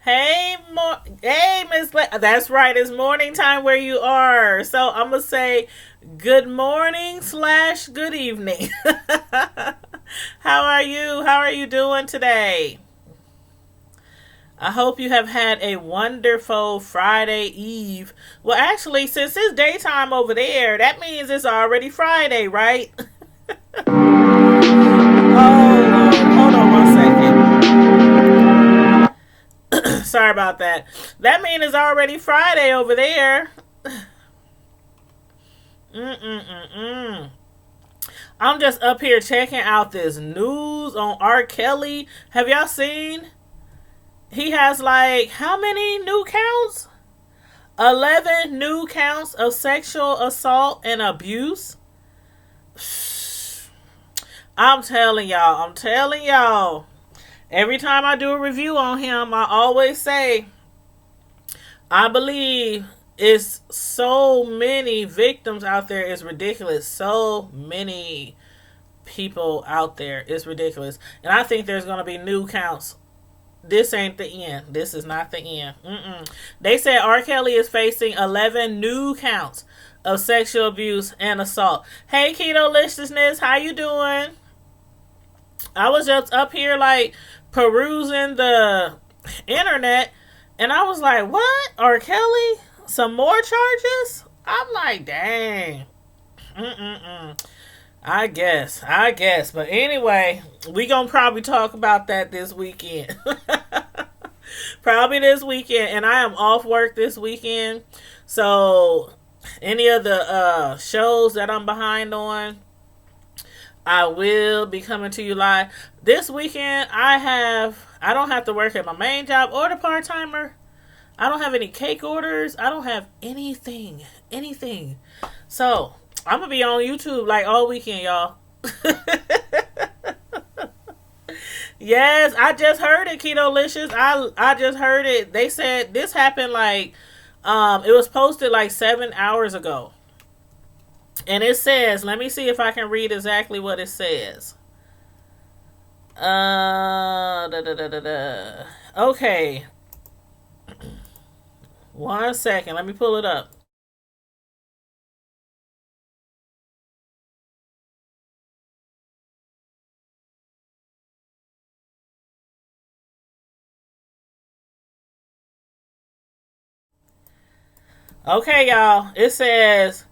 Hey, That's right. It's morning time where you are. So I'm gonna say good morning slash good evening. How are you? How are you doing today? I hope you have had a wonderful Friday Eve. Well, actually, since it's daytime over there, that means it's already Friday, right? Hold on one second. Sorry about that. That means it's already Friday over there. Mm-mm-mm-mm. I'm just up here checking out this news on R. Kelly. Have y'all seen? He has like how many new counts? 11 new counts of sexual assault and abuse. I'm telling y'all. Every time I do a review on him, I always say, I believe it's so many victims out there. It's ridiculous. So many people out there. It's ridiculous. And I think there's going to be new counts. This ain't the end. This is not the end. They said R. Kelly is facing 11 new counts of sexual abuse and assault. Hey, Keto Liciousness, how you doing? I was just up here like perusing the internet, and I was like, "What? R. Kelly? Some more charges?" I'm like, "Dang." Mm-mm-mm. I guess. But anyway, we gonna probably talk about that this weekend. Probably this weekend. And I am off work this weekend. So any of the shows that I'm behind on, I will be coming to you live. This weekend I don't have to work at my main job or the part timer. I don't have any cake orders. I don't have anything. Anything. So I'm gonna be on YouTube like all weekend, y'all. Yes, I just heard it, Keto Licious. I just heard it. They said this happened like it was posted like 7 hours ago. And it says, let me see if I can read exactly what it says. Da, da, da, da, da. Okay. One second. Let me pull it up. Okay, y'all. It says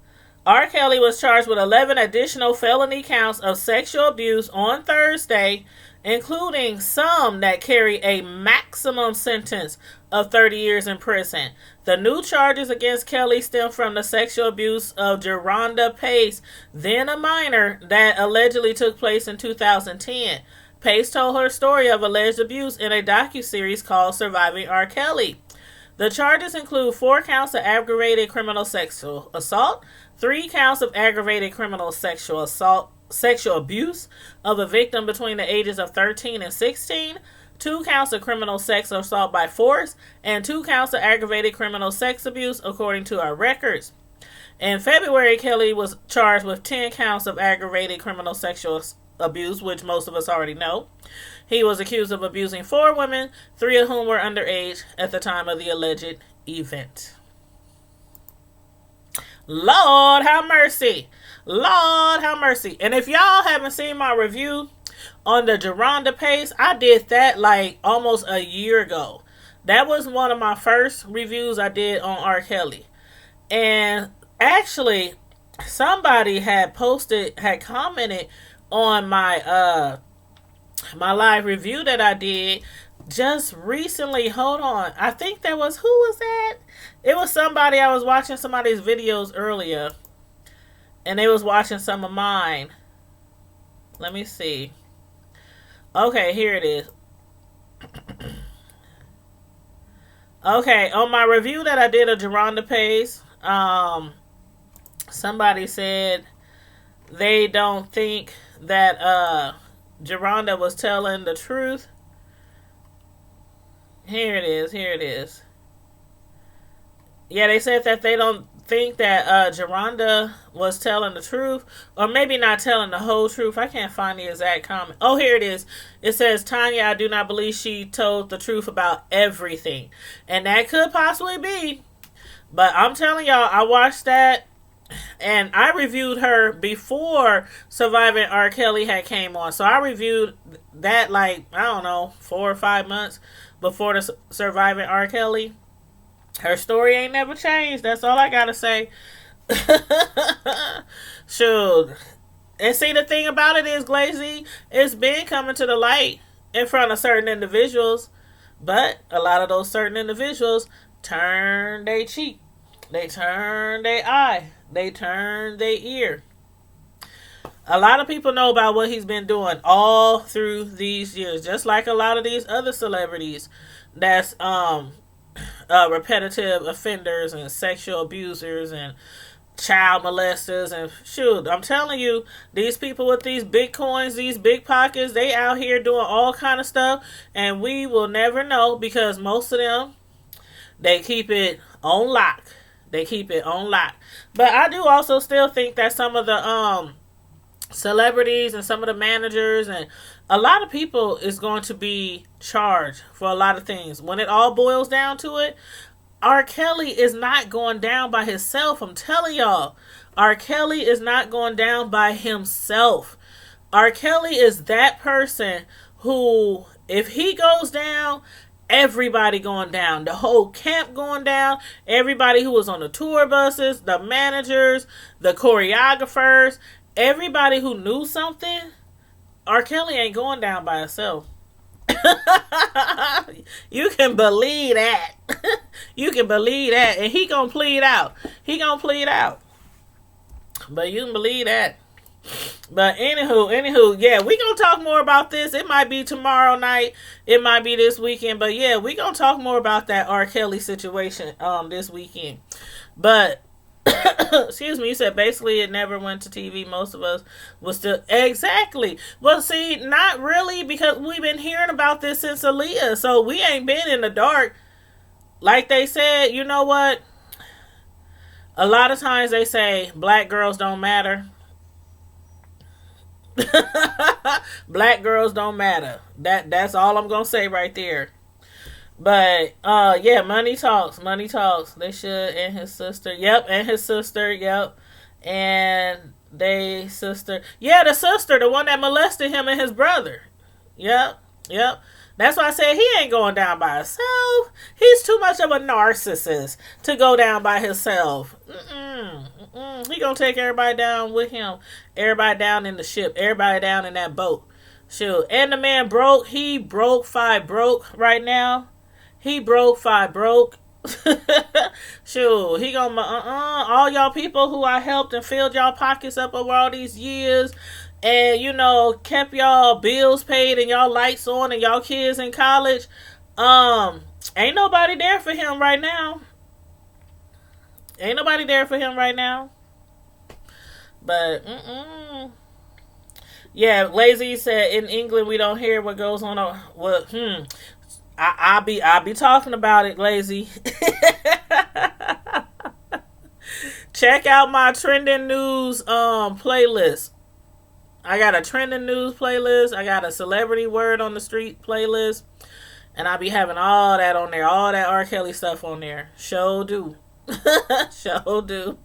R. Kelly was charged with 11 additional felony counts of sexual abuse on Thursday, including some that carry a maximum sentence of 30 years in prison. The new charges against Kelly stem from the sexual abuse of Geronda Pace, then a minor, that allegedly took place in 2010. Pace told her story of alleged abuse in a docuseries called Surviving R. Kelly. The charges include 4 counts of aggravated criminal sexual assault, 3 counts of aggravated criminal sexual abuse of a victim between the ages of 13 and 16, 2 counts of criminal sex assault by force, and 2 counts of aggravated criminal sex abuse, according to our records. In February, Kelly was charged with 10 counts of aggravated criminal sexual abuse, which most of us already know. He was accused of abusing 4 women, 3 of whom were underage at the time of the alleged event. Lord have mercy. Lord have mercy. And if y'all haven't seen my review on the Geronda Pace, I did that like almost a year ago. That was one of my first reviews I did on R. Kelly. And actually, somebody had commented on my live review that I did just recently. Hold on. I think who was that? It was somebody. I was watching somebody's videos earlier, and they was watching some of mine. Let me see. Okay, here it is. Okay, on my review that I did of Geronda Pace, somebody said they don't think that Geronda was telling the truth. Here it is. Yeah, they said that they don't think that Geronda was telling the truth, or maybe not telling the whole truth. I can't find the exact comment. Oh, here it is. It says, Tanya, I do not believe she told the truth about everything. And that could possibly be. But I'm telling y'all, I watched that. And I reviewed her before Surviving R. Kelly had came on. So I reviewed that like, I don't know, 4 or 5 months before the Surviving R. Kelly. Her story ain't never changed. That's all I gotta say. Shoot. And see, the thing about it is, Glazy, it's been coming to the light in front of certain individuals. But a lot of those certain individuals turn their cheek. They turn their eye. They turn their ear. A lot of people know about what he's been doing all through these years. Just like a lot of these other celebrities that's repetitive offenders and sexual abusers and child molesters. And shoot, I'm telling you, these people with these big coins, these big pockets, they out here doing all kind of stuff. And we will never know because most of them, they keep it on lock. They keep it on lock. But I do also still think that some of the celebrities and some of the managers and a lot of people is going to be charged for a lot of things. When it all boils down to it, R. Kelly is not going down by himself. I'm telling y'all. R. Kelly is not going down by himself. R. Kelly is that person who, if he goes down, everybody going down. The whole camp going down. Everybody who was on the tour buses, the managers, the choreographers, everybody who knew something. R. Kelly ain't going down by himself. You can believe that. You can believe that. And he gonna plead out. He gonna plead out. But you can believe that. But anywho, yeah, we gonna talk more about this. It might be tomorrow night. It might be this weekend. But yeah, we gonna talk more about that R. Kelly situation this weekend. But excuse me, you said basically it never went to TV. Most of us was still exactly. Well, see, not really, because we've been hearing about this since Aaliyah, so we ain't been in the dark. Like they said, you know what? A lot of times they say black girls don't matter. Black girls don't matter. That's all I'm gonna say right there. But yeah, money talks. Money talks. They should. And his sister. Yep. And his sister. Yep. And they sister. Yeah, the sister, the one that molested him and his brother. Yep. Yep. That's why I said he ain't going down by himself. He's too much of a narcissist to go down by himself. He gonna take everybody down with him. Everybody down in the ship. Everybody down in that boat. Shoot. And the man broke. He broke 5 broke right now. He broke 5 broke. Shoot. He gonna all y'all people who I helped and filled y'all pockets up over all these years. And, you know, kept y'all bills paid and y'all lights on and y'all kids in college. Ain't nobody there for him right now. Ain't nobody there for him right now. But, yeah, Lazy said in England we don't hear what goes on. I'll be talking about it, Lazy. Check out my trending news playlist. I got a trending news playlist. I got a celebrity word on the street playlist. And I'll be having all that on there. All that R. Kelly stuff on there. Show do. Show do.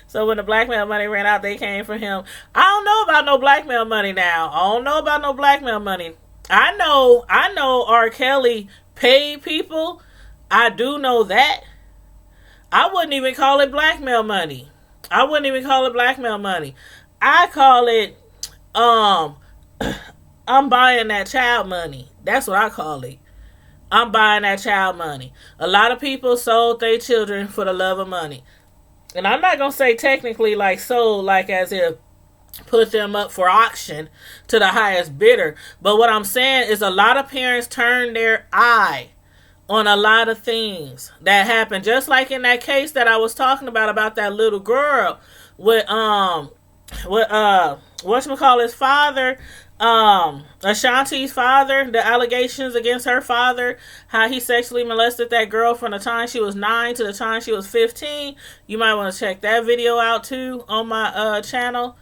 So when the blackmail money ran out, they came for him. I don't know about no blackmail money now. I don't know about no blackmail money. I know R. Kelly paid people. I do know that. I wouldn't even call it blackmail money. I wouldn't even call it blackmail money. I call it, I'm buying that child money. That's what I call it. I'm buying that child money. A lot of people sold their children for the love of money. And I'm not going to say technically like sold, like as if put them up for auction to the highest bidder. But what I'm saying is a lot of parents turn their eye on a lot of things that happen. Just like in that case that I was talking about that little girl with, whatchamacallit's father Ashanti's father, the allegations against her father, how he sexually molested that girl from the time she was 9 to the time she was 15. You might want to check that video out too on my channel.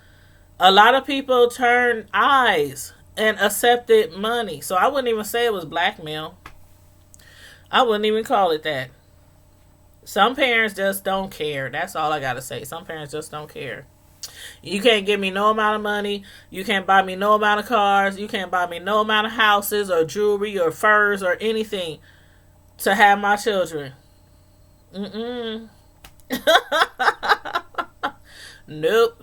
A lot of people turned eyes and accepted money. So I wouldn't even say it was blackmail. I wouldn't even call it that. Some parents just don't care. That's all I gotta say. Some parents just don't care. You can't give me no amount of money. You can't buy me no amount of cars. You can't buy me no amount of houses or jewelry or furs or anything to have my children. Mm-mm. Nope.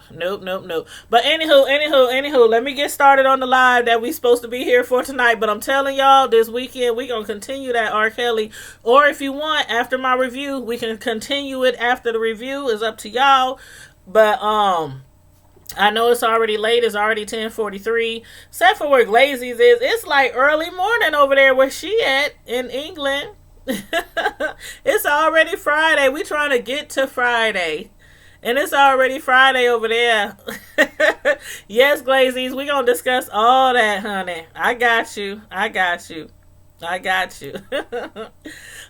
But anywho, let me get started on the live that we supposed to be here for tonight. But I'm telling y'all, this weekend we gonna continue that R. Kelly. Or if you want, after my review, we can continue it after the review. It's up to y'all. But I know it's already late. It's already 10:43. Except for where Glazie's is. It's like early morning over there where she at in England. It's already Friday. We trying to get to Friday. And it's already Friday over there. Yes, Glazies, we gonna discuss all that, honey. I got you.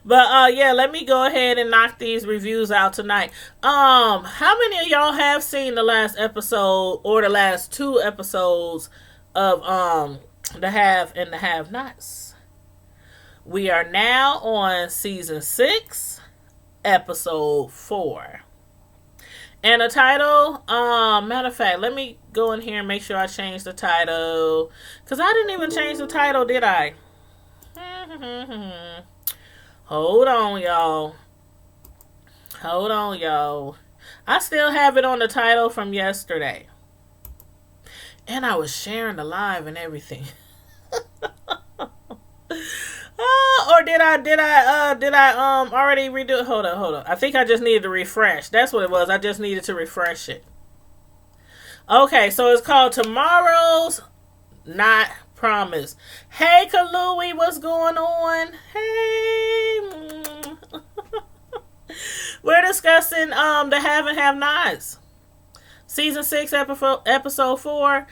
But yeah, let me go ahead and knock these reviews out tonight. How many of y'all have seen the last episode or the last 2 episodes of The Have and the Have Nots? We are now on season 6, episode 4. And the title, matter of fact, let me go in here and make sure I change the title. Because I didn't even change the title, did I? Hold on, y'all. I still have it on the title from yesterday. And I was sharing the live and everything. Or did I already redo it? Hold on. I think I just needed to refresh. That's what it was. I just needed to refresh it. Okay, so it's called Tomorrow's Not Promised. Hey, Kalui, what's going on? Hey. We're discussing the Have and Have Nots. Season 6, episode 4.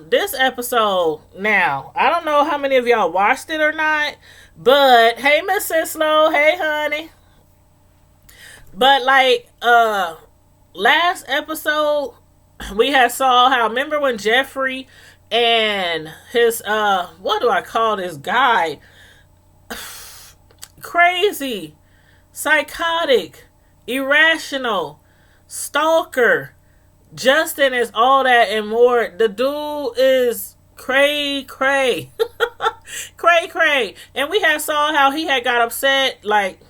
This episode, now, I don't know how many of y'all watched it or not, but hey, Miss Sislo, hey, honey. But like, last episode, we had saw how, remember when Jeffrey and his, what do I call this guy? Crazy, psychotic, irrational, stalker, Justin is all that and more. The dude is cray. Cray. And we had saw how he had got upset. Like,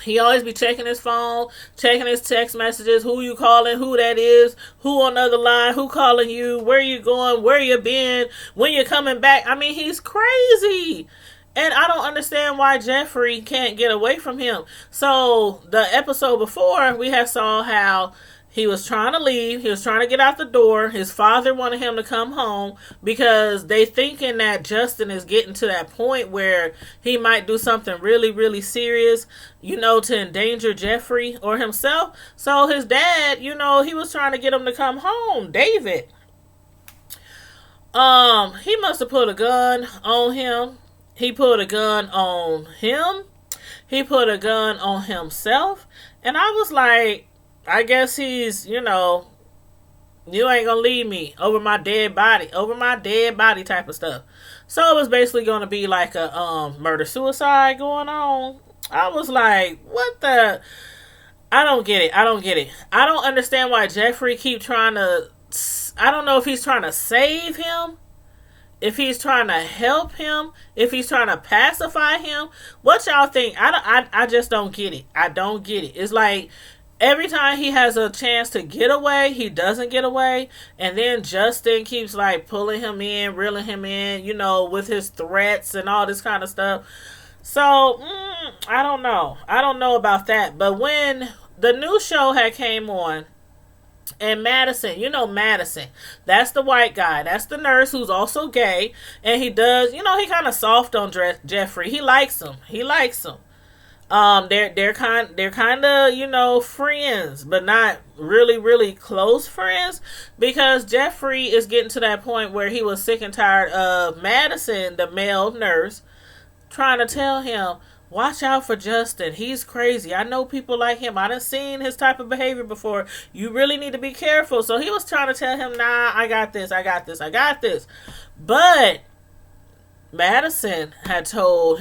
he always be checking his phone, checking his text messages. Who you calling? Who that is? Who on the other line? Who calling you? Where you going? Where you been? When you coming back? I mean, he's crazy. And I don't understand why Jeffrey can't get away from him. So, the episode before, we had saw how he was trying to leave. He was trying to get out the door. His father wanted him to come home because they thinking that Justin is getting to that point where he might do something really, really serious, to endanger Jeffrey or himself. So his dad, he was trying to get him to come home, David. He must have put a gun on him. He put a gun on him. He put a gun on himself. And I was like, I guess he's, you ain't gonna leave me over my dead body type of stuff. So it was basically gonna be like a murder-suicide going on. I was like, what the? I don't get it. I don't understand why Jeffrey keep trying to, I don't know if he's trying to save him, if he's trying to help him, if he's trying to pacify him. What y'all think? I just don't get it. I don't get it. It's like, every time he has a chance to get away, he doesn't get away. And then Justin keeps like pulling him in, reeling him in, with his threats and all this kind of stuff. So, I don't know. I don't know about that. But when the new show had came on, and Madison, Madison, that's the white guy. That's the nurse who's also gay. And he does, he kind of soft on Jeffrey. He likes him. They're kind of, friends, but not really really close friends, because Jeffrey is getting to that point where he was sick and tired of Madison, the male nurse, trying to tell him, watch out for Justin. He's crazy. I know people like him. I done seen his type of behavior before. You really need to be careful. So he was trying to tell him, nah, I got this. I got this. I got this. But Madison had told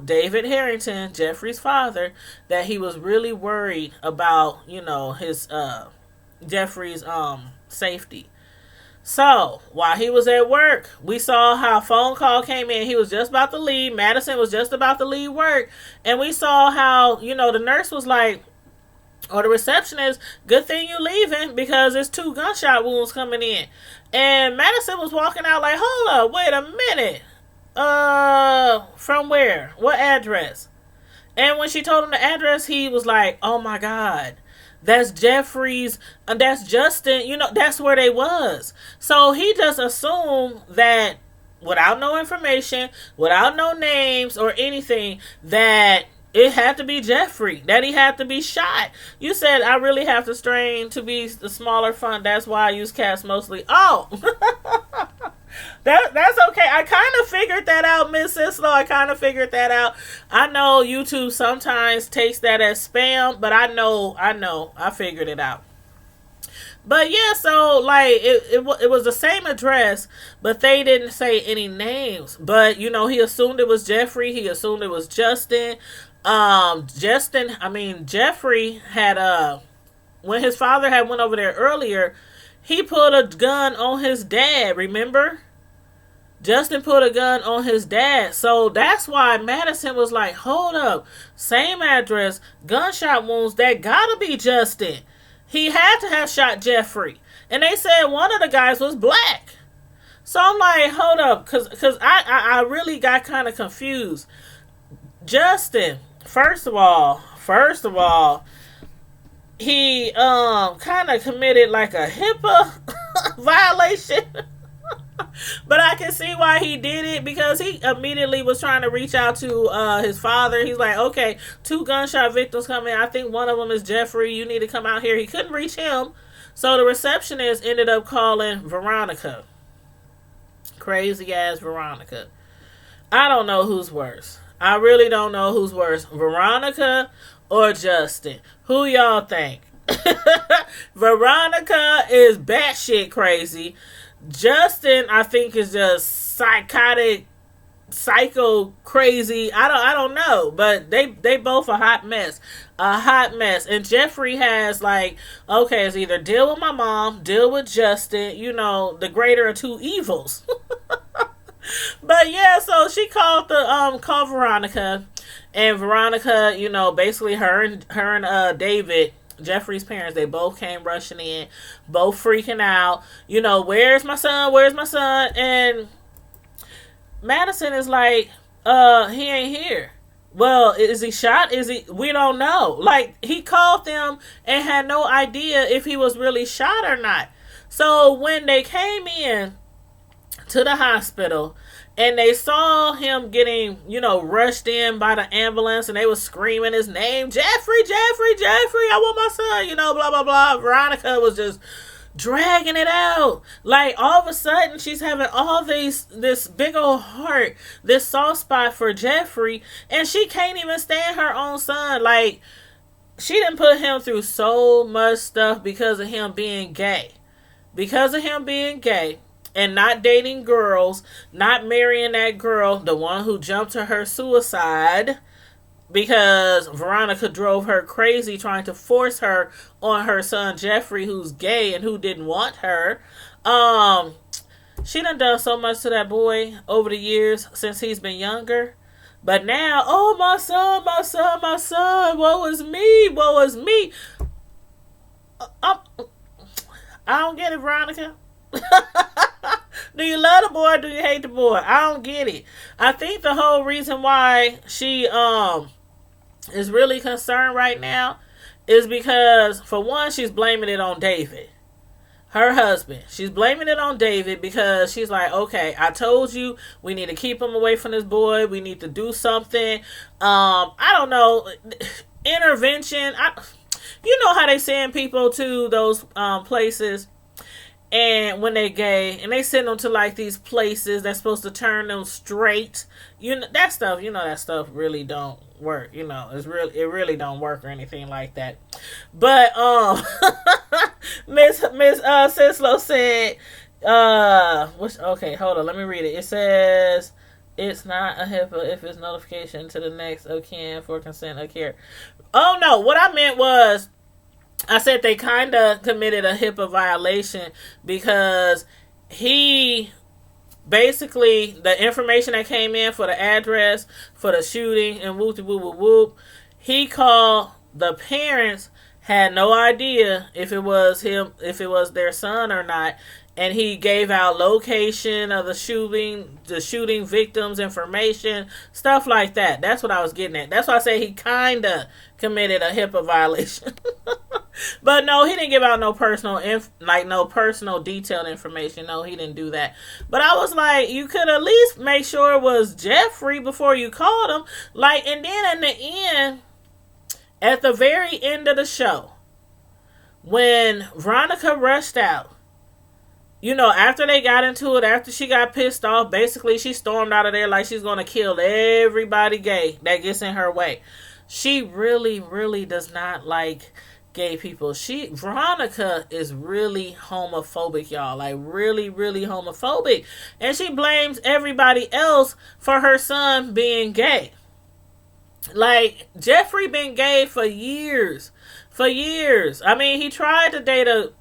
David Harrington, Jeffrey's father, that he was really worried about, his Jeffrey's safety. So, while he was at work, we saw how a phone call came in. He was just about to leave. Madison was just about to leave work. And we saw how, the nurse was like, or the receptionist, good thing you leaving because there's 2 gunshot wounds coming in. And Madison was walking out like, hold up, wait a minute. From where? What address? And when she told him the address, he was like, oh my God. That's Jeffrey's, that's Justin, that's where they was. So he just assumed that, without no information, without no names or anything, that it had to be Jeffrey, that he had to be shot. You said I really have to strain to be the smaller font. That's why I use cats mostly. Oh, that's okay. I kind of figured that out, Miss Sislo. I kind of figured that out. I know YouTube sometimes takes that as spam, but I know. I figured it out. But yeah, so like it was the same address, but they didn't say any names. But he assumed it was Jeffrey. He assumed it was Justin. Jeffrey had when his father had went over there earlier, he put a gun on his dad, remember? Justin put a gun on his dad. So that's why Madison was like, hold up, same address, gunshot wounds, that gotta be Justin. He had to have shot Jeffrey. And they said one of the guys was black. So I'm like, hold up, because I really got kind of confused. Justin, first of all, he kind of committed like a HIPAA violation. But I can see why he did it, because he immediately was trying to reach out to his father. He's like, okay, 2 gunshot victims coming. I think one of them is Jeffrey. You need to come out here. He couldn't reach him. So the receptionist ended up calling Veronica. Crazy ass Veronica. I don't know who's worse. I really don't know who's worse. Veronica or Justin. Who y'all think? Veronica is batshit crazy. Justin, I think, is just psychotic, psycho crazy. I don't know, but they both a hot mess. And Jeffrey has like, okay, it's either deal with my mom, deal with Justin, the greater of 2 evils. But yeah, so she called Veronica, and Veronica, basically her and David, Jeffrey's parents, they both came rushing in, both freaking out. Where's my son? Where's my son? And Madison is like, he ain't here. Well, is he shot? We don't know. Like, he called them and had no idea if he was really shot or not. So when they came in to the hospital and they saw him getting, rushed in by the ambulance, and they was screaming his name, Jeffrey, Jeffrey, Jeffrey, I want my son, blah, blah, blah. Veronica was just dragging it out. Like, all of a sudden, she's having all this big old heart, this soft spot for Jeffrey, and she can't even stand her own son. Like, she didn't put him through so much stuff because of him being gay. And not dating girls, not marrying that girl, the one who jumped to her suicide, because Veronica drove her crazy trying to force her on her son Jeffrey, who's gay and who didn't want her. She done so much to that boy over the years since he's been younger. But now, oh, my son, woe is me. I don't get it, Veronica. Do you love the boy or do you hate the boy? I don't get it. I think the whole reason why she is really concerned right now is because, for one, she's blaming it on David. her husband. She's blaming it on David because she's like, okay, I told you we need to keep him away from this boy. We need to do something. I don't know. Intervention. You know how they send people to those places, and when they gay, and they send them to like these places that's supposed to turn them straight. You know that stuff. You know that stuff really don't work. You know it really don't work or anything like that. But Miss Sislo said okay, hold on, let me read it. It says it's not a HIPAA if it's notification to the next of kin for consent of care. Oh no, what I meant was I said they kind of committed a HIPAA violation because he basically, the information that came in for the address for the shooting and whoop whoop whoop whoop, he called the parents, had no idea if it was him, if it was their son or not, and he gave out location of the shooting victims information, stuff like that. That's what I was getting at. That's why I say he kind of committed a HIPAA violation. But no, he didn't give out no personal no personal detailed information. No, he didn't do that. But I was like, you could at least make sure it was Jeffrey before you called him. Like, and then in the end, at the very end of the show, when Veronica rushed out, you know, after they got into it, after she got pissed off, basically she stormed out of there like she's going to kill everybody gay that gets in her way. She really, really does not like gay people. Veronica is really homophobic, y'all. Like, really, really homophobic. And she blames everybody else for her son being gay. Like, Jeffrey been gay for years. For years. I mean, he tried to date a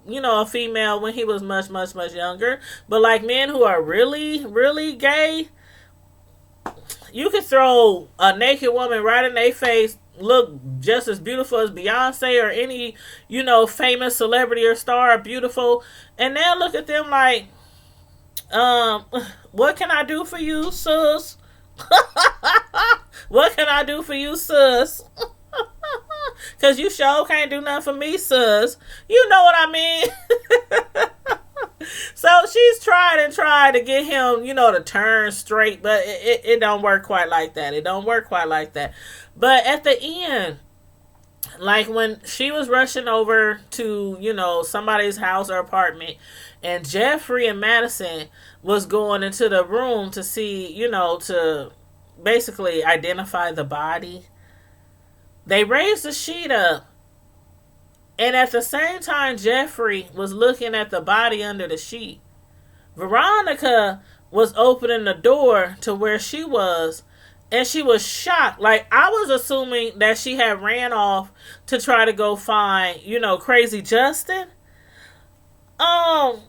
female when he was much, much, much younger. But like men who are really, really gay, you could throw a naked woman right in their face, look just as beautiful as Beyonce or any, famous celebrity or star, beautiful, and they'll look at them like, what can I do for you, sis? What can I do for you, sis? Because you sure can't do nothing for me, sis. You know what I mean? So she's tried to get him, to turn straight, but it don't work quite like that. It don't work quite like that. But at the end, like when she was rushing over to, somebody's house or apartment, and Jeffrey and Madison was going into the room to see, to basically identify the body, they raised the sheet up. And at the same time Jeffrey was looking at the body under the sheet, Veronica was opening the door to where she was, and she was shocked. Like, I was assuming that she had ran off to try to go find, Crazy Justin. How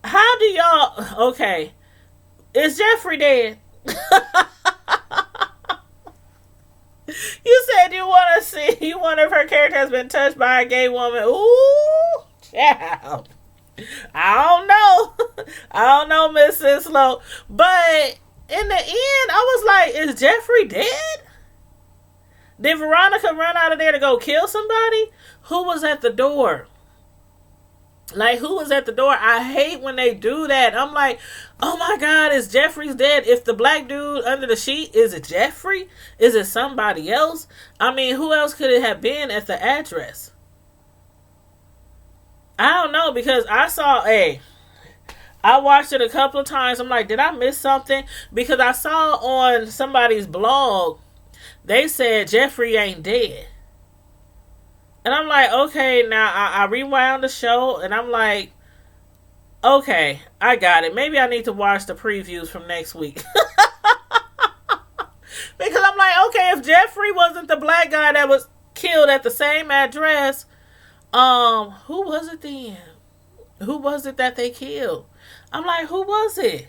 do y'all... Okay. Is Jeffrey dead? You said you want to see one of her characters has been touched by a gay woman. Ooh, child. I don't know, Miss Sislo. But in the end, I was like, is Jeffrey dead? Did Veronica run out of there to go kill somebody? Who was at the door? Like, who was at the door? I hate when they do that. I'm like, oh my God, is Jeffrey's dead? If the black dude under the sheet, is it Jeffrey? Is it somebody else? I mean, who else could it have been at the address? I don't know, because I watched it a couple of times. I'm like, did I miss something? Because I saw on somebody's blog, they said Jeffrey ain't dead. And I'm like, okay, now I rewound the show, and I'm like, okay, I got it. Maybe I need to watch the previews from next week. Because I'm like, okay, if Jeffrey wasn't the black guy that was killed at the same address, who was it then? Who was it that they killed? I'm like, who was it?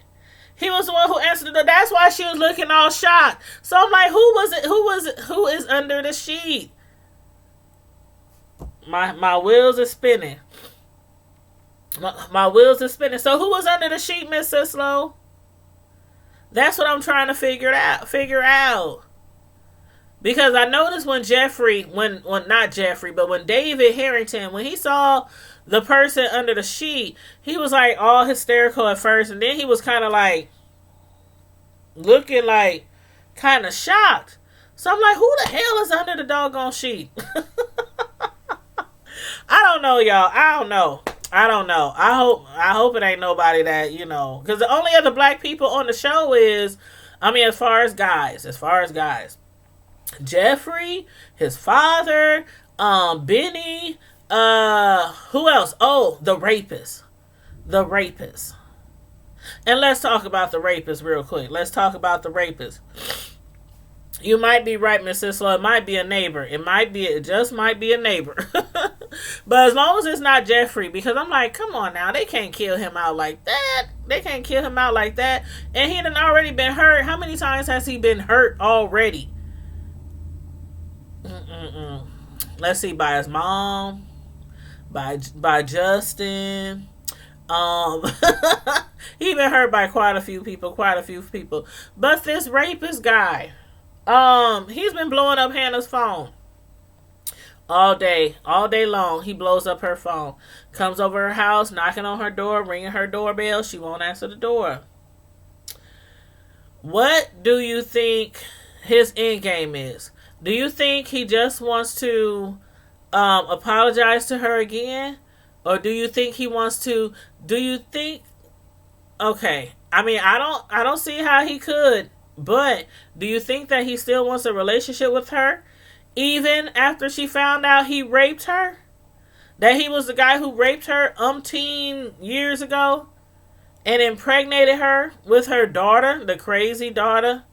He was the one who answered the door. That's why she was looking all shocked. So I'm like, who was it? Who is under the sheet? My wheels are spinning. My wheels are spinning. So who was under the sheet, Miss Sislo? That's what I'm trying to figure out. Because I noticed when Jeffrey, when not Jeffrey, but when David Harrington, when he saw the person under the sheet, he was like all hysterical at first, and then he was kind of like looking like kind of shocked. So I'm like, who the hell is under the doggone sheet? I don't know, y'all. I don't know. I hope it ain't nobody that, because the only other black people on the show is, I mean, as far as guys, Jeffrey, his father, Benny, who else? Oh, the rapist. And let's talk about the rapist real quick. You might be right, Miss Sislo. It might be a neighbor. It just might be a neighbor. But as long as it's not Jeffrey, because I'm like, come on now, they can't kill him out like that. And he done already been hurt. How many times has he been hurt already? Let's see, by his mom, by Justin. He been hurt by quite a few people. But this rapist guy, he's been blowing up Hannah's phone all day long. He blows up her phone, comes over her house, knocking on her door, ringing her doorbell. She won't answer the door. What do you think his end game is? Do you think he just wants to apologize to her again? Or do you think he wants to, okay, I mean, I don't see how he could, but do you think that he still wants a relationship with her? Even after she found out he raped her? That he was the guy who raped her umpteen years ago? And impregnated her with her daughter, the crazy daughter?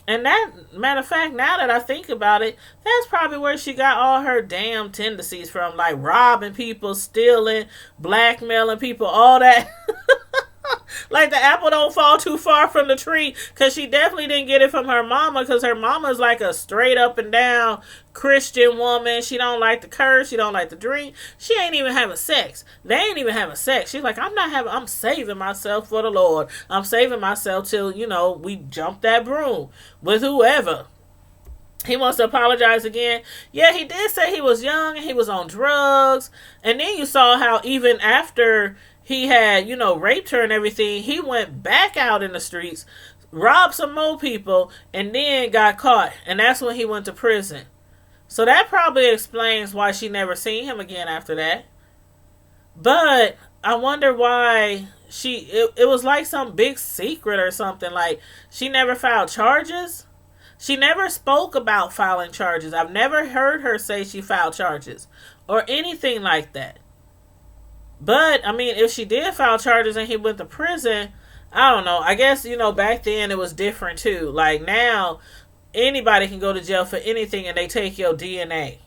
And that, matter of fact, now that I think about it, that's probably where she got all her damn tendencies from. Like robbing people, stealing, blackmailing people, all that. Like the apple don't fall too far from the tree. Because she definitely didn't get it from her mama. Because her mama's like a straight up and down Christian woman. She don't like to curse. She don't like to drink. She ain't even having sex. They ain't even having sex. She's like, I'm saving myself for the Lord. I'm saving myself till, we jump that broom with whoever. He wants to apologize again. Yeah, he did say he was young and he was on drugs. And then you saw how even after he had, raped her and everything, he went back out in the streets, robbed some more people, and then got caught. And that's when he went to prison. So that probably explains why she never seen him again after that. But I wonder why it was like some big secret or something. Like, she never filed charges. She never spoke about filing charges. I've never heard her say she filed charges or anything like that. But, I mean, if she did file charges and he went to prison, I don't know. I guess, back then it was different too. Like now, anybody can go to jail for anything and they take your DNA.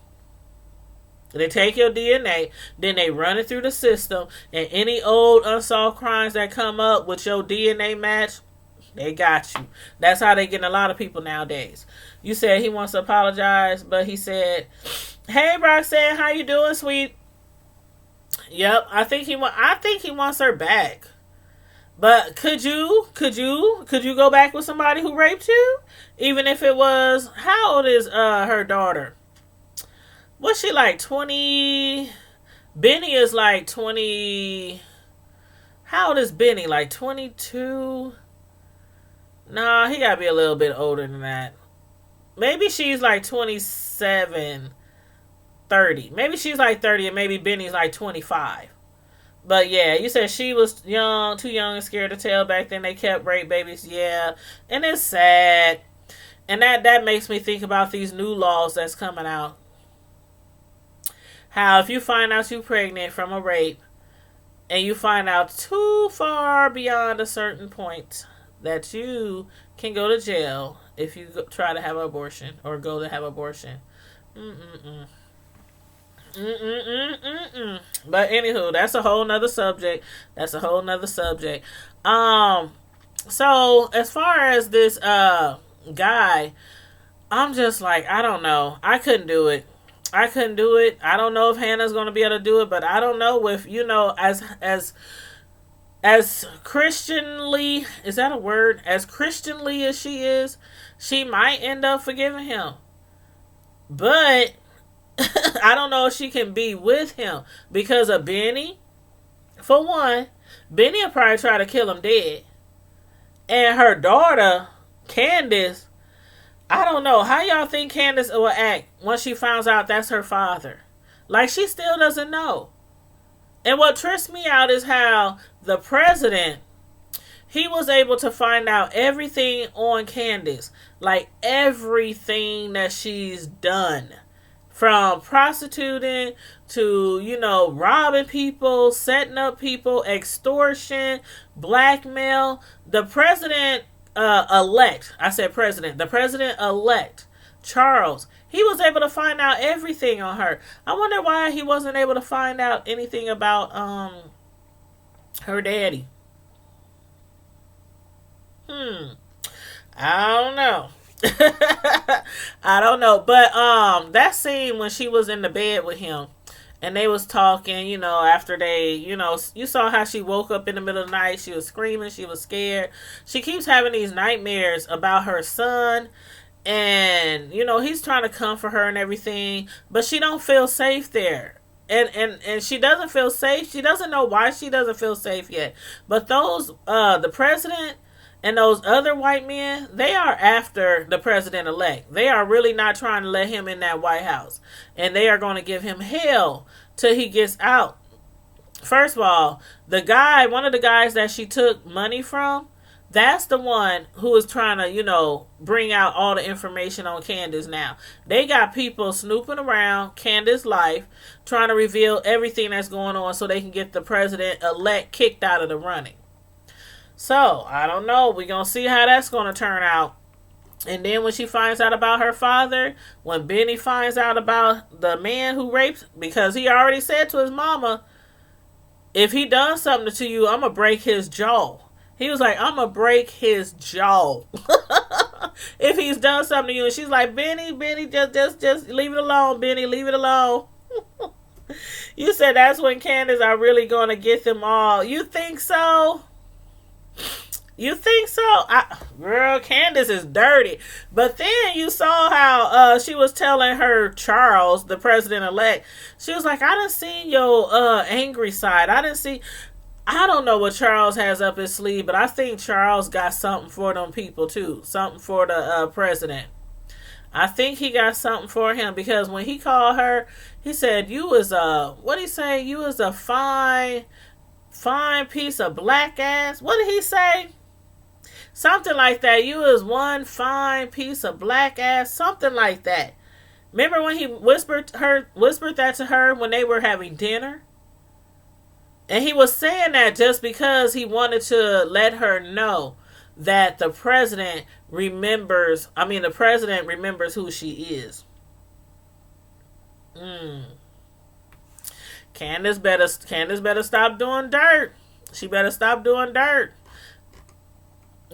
Then they run it through the system, and any old unsolved crimes that come up with your DNA match, they got you. That's how they get a lot of people nowadays. You said he wants to apologize, but he said, "Hey, Roxanne, how you doing, sweet?" Yep, I think he wants her back. But could you go back with somebody who raped you? Even if it was, how old is her daughter? What's she like, 20? Benny is like 20. How old is Benny? Like 22? Nah, he gotta be a little bit older than that. Maybe she's like 27, 30. Maybe she's like 30 and maybe Benny's like 25. But yeah, you said she was young, too young and scared to tell back then. They kept rape babies. Yeah. And it's sad. And that makes me think about these new laws that's coming out. How if you find out you're pregnant from a rape and you find out too far beyond a certain point, that you can go to jail if you try to have an abortion or go to have an abortion. But anywho, that's a whole nother subject. So as far as this guy, I'm just like, I don't know. I couldn't do it. I don't know if Hannah's gonna be able to do it, but I don't know if, as As Christianly, is that a word? As Christianly as she is, she might end up forgiving him. But I don't know if she can be with him because of Benny. For one, Benny will probably try to kill him dead. And her daughter, Candace, I don't know. How y'all think Candace will act once she finds out that's her father? Like, she still doesn't know. And what trips me out is how the president, he was able to find out everything on Candace. Like, everything that she's done. From prostituting to, robbing people, setting up people, extortion, blackmail. The president elect, I said president, the president elect, Charles, he was able to find out everything on her. I wonder why he wasn't able to find out anything about her daddy. I don't know. I don't know. But that scene when she was in the bed with him and they was talking, after they, you saw how she woke up in the middle of the night. She was screaming. She was scared. She keeps having these nightmares about her son. And, he's trying to comfort her and everything. But she don't feel safe there. And she doesn't feel safe. She doesn't know why she doesn't feel safe yet. But those, the president and those other white men, they are after the president-elect. They are really not trying to let him in that White House. And they are going to give him hell till he gets out. First of all, one of the guys that she took money from, that's the one who is trying to, bring out all the information on Candace now. They got people snooping around Candace's life, trying to reveal everything that's going on so they can get the president-elect kicked out of the running. So, I don't know. We're going to see how that's going to turn out. And then when she finds out about her father, when Benny finds out about the man who raped, because he already said to his mama, if he done something to you, I'm going to break his jaw. He was like, I'm going to break his jaw. If he's done something to you. And she's like, Benny, just leave it alone, Benny, leave it alone. You said that's when Candace are really going to get them all. You think so? You think so? Girl, Candace is dirty. But then you saw how she was telling her Charles, the president-elect, she was like, I done seen your angry side. I don't know what Charles has up his sleeve, but I think Charles got something for them people too. Something for the president. I think he got something for him because when he called her, he said, you was what'd he say? You was a fine piece of black ass. What did he say? Something like that. You was one fine piece of black ass. Something like that. Remember when he whispered that to her when they were having dinner? And he was saying that just because he wanted to let her know that the president remembers who she is. Candace better stop doing dirt. She better stop doing dirt.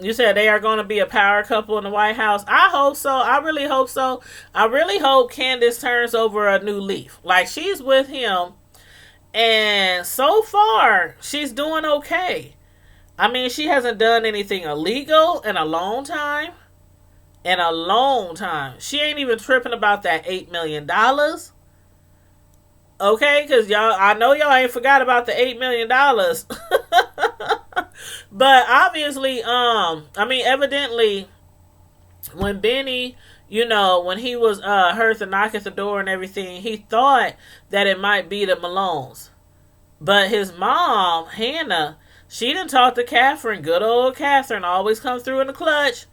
You said they are going to be a power couple in the White House. I hope so. I really hope so. I really hope Candace turns over a new leaf. Like, she's with him. And so far, she's doing okay. I mean, she hasn't done anything illegal in a long time. She ain't even tripping about that $8 million. Okay, because I know y'all ain't forgot about the $8 million. But obviously, evidently, when Benny, when he was heard the knock at the door and everything, he thought that it might be the Malones. But his mom, Hannah, she didn't talk to Catherine. Good old Catherine always comes through in the clutch.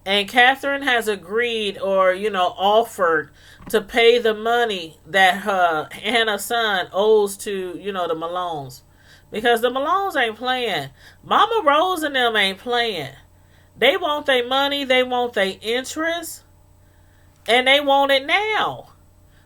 And Catherine has agreed or, offered to pay the money that her Hannah's son owes to, the Malones. Because the Malones ain't playing. Mama Rose and them ain't playing. They want their money. They want their interest. And they want it now.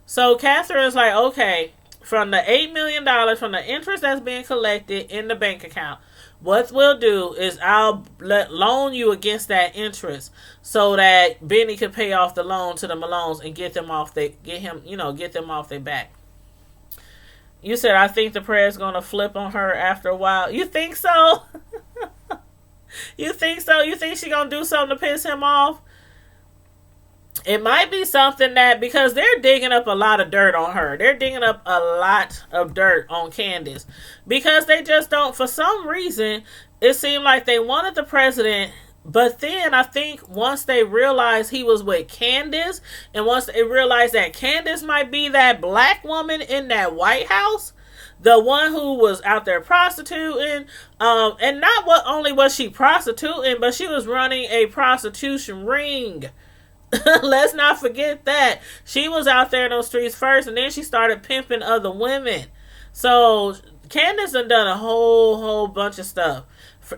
So Catherine's like, okay, from the $8 million, from the interest that's being collected in the bank account, what we'll do is I'll loan you against that interest so that Benny can pay off the loan to the Malones and get them off their back. You said I think the prayer's gonna flip on her after a while. You think so? You think so? You think she gonna do something to piss him off? It might be something that, because they're digging up a lot of dirt on her. They're digging up a lot of dirt on Candace. Because they just don't, for some reason, it seemed like they wanted the president. But then I think once they realized he was with Candace, and once they realized that Candace might be that black woman in that White House, the one who was out there prostituting, and not what only was she prostituting, but she was running a prostitution ring. Let's not forget that. She was out there in those streets first, and then she started pimping other women. So Candace done a whole bunch of stuff.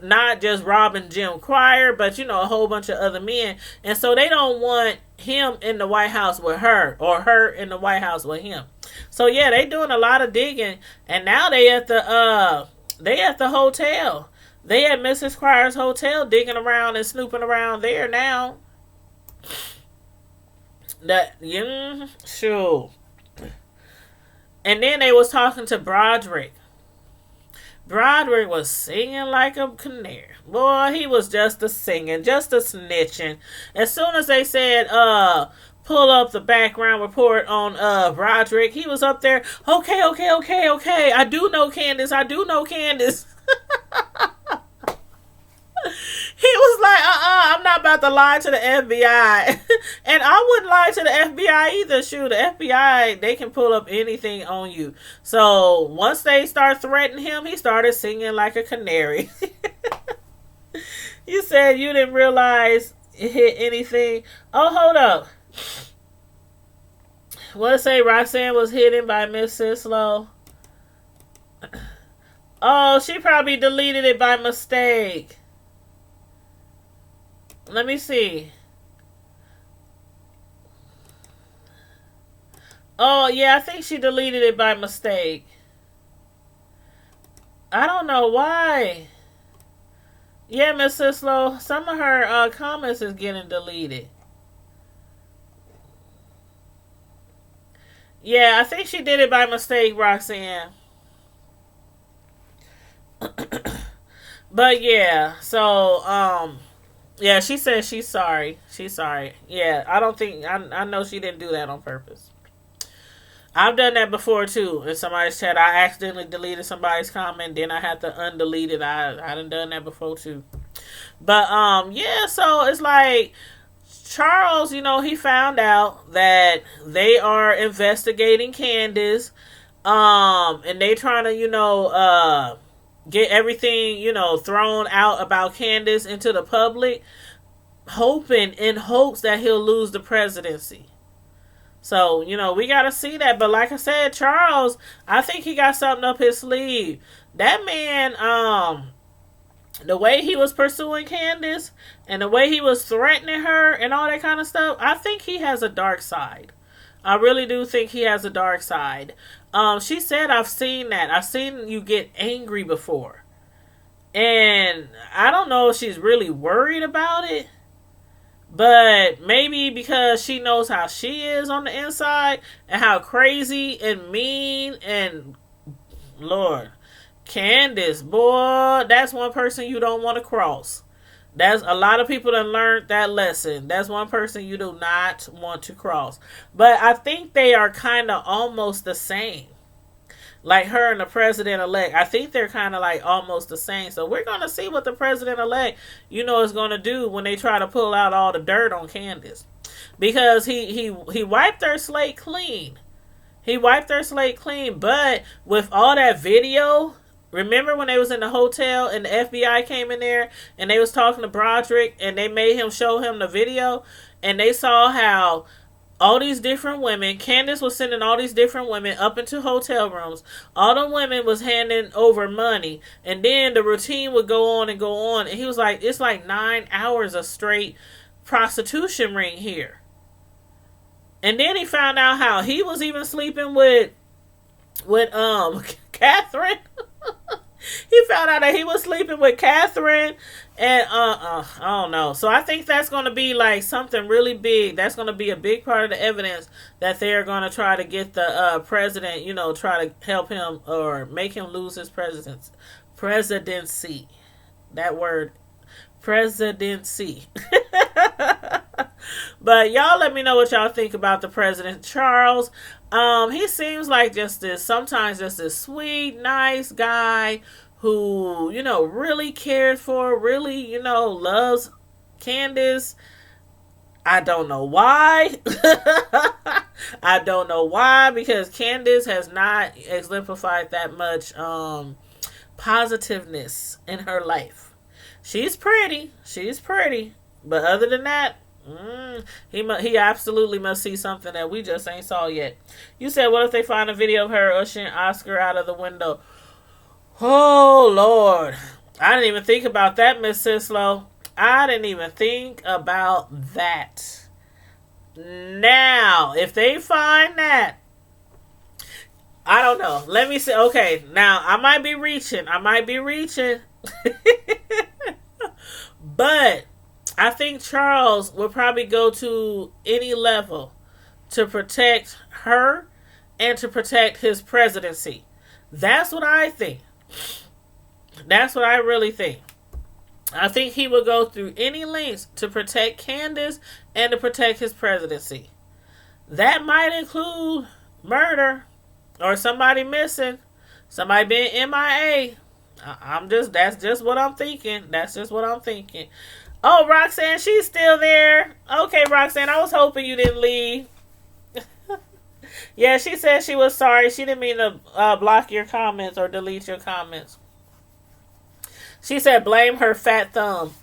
Not just robbing Jim Cryer, but a whole bunch of other men. And so they don't want him in the White House with her, or her in the White House with him. So yeah, they doing a lot of digging, and now they at the hotel. They at Mrs. Cryer's hotel digging around and snooping around there now. Sure. And then they was talking to Broderick. Broderick was singing like a canary. Boy, he was just a singing, just a snitching. As soon as they said, pull up the background report on Broderick, he was up there, okay. I do know Candace. He was like, I'm not about to lie to the FBI. And I wouldn't lie to the FBI either. Shoot, the FBI, they can pull up anything on you. So once they start threatening him, he started singing like a canary. You said you didn't realize it hit anything. Oh, hold up. What it say? Roxanne was hidden by Miss Sislo. Oh, she probably deleted it by mistake. Let me see. Oh, yeah, I think she deleted it by mistake. I don't know why. Yeah, Miss Sislo, some of her comments is getting deleted. Yeah, I think she did it by mistake, Roxanne. But yeah, so, yeah, she said she's sorry. She's sorry. Yeah, I know she didn't do that on purpose. I've done that before too. In somebody's chat, I accidentally deleted somebody's comment, then I had to undelete it. I done that before too. But, yeah, so it's like, Charles, he found out that they are investigating Candace, and they trying to, get everything, thrown out about Candace into the public, hoping in hopes that he'll lose the presidency. So, we got to see that. But like I said, Charles, I think he got something up his sleeve. That man, the way he was pursuing Candace and the way he was threatening her and all that kind of stuff, I think he has a dark side. I really do think he has a dark side. She said, I've seen that. I've seen you get angry before. And I don't know if she's really worried about it. But maybe because she knows how she is on the inside and how crazy and mean and, Lord, Candace, boy, that's one person you don't want to cross. That's a lot of people that learned that lesson. That's one person you do not want to cross. But I think they are kind of almost the same. Like her and the president-elect. I think they're kind of like almost the same. So we're going to see what the president-elect, is going to do when they try to pull out all the dirt on Candace. Because he wiped their slate clean. He wiped their slate clean. But with all that video, remember when they was in the hotel and the FBI came in there and they was talking to Broderick and they made him show him the video and they saw how all these different women, Candace was sending all these different women up into hotel rooms. All the women was handing over money. And then the routine would go on and go on. And he was like, it's like 9 hours of straight prostitution ring here. And then he found out how he was even sleeping with Catherine. He found out that he was sleeping with Catherine, and I don't know. So I think that's going to be like something really big. That's going to be a big part of the evidence that they are going to try to get the president, try to help him or make him lose his presidency. That word, presidency. But y'all let me know what y'all think about the President Charles. He seems like sometimes just this sweet, nice guy who, really cared for, really, loves Candace. I don't know why. I don't know why, because Candace has not exemplified that much positiveness in her life. She's pretty. But other than that, he absolutely must see something that we just ain't saw yet. You said, what if they find a video of her ushering Oscar out of the window? Oh, Lord. I didn't even think about that, Miss Sislo. I didn't even think about that. Now, if they find that, I don't know. Let me see. Okay, now, I might be reaching. But I think Charles would probably go to any level to protect her and to protect his presidency. That's what I think. That's what I really think. I think he would go through any lengths to protect Candace and to protect his presidency. That might include murder or somebody missing, somebody being MIA. That's just what I'm thinking. Oh, Roxanne, she's still there. Okay, Roxanne, I was hoping you didn't leave. Yeah, she said she was sorry. She didn't mean to block your comments or delete your comments. She said blame her fat thumb.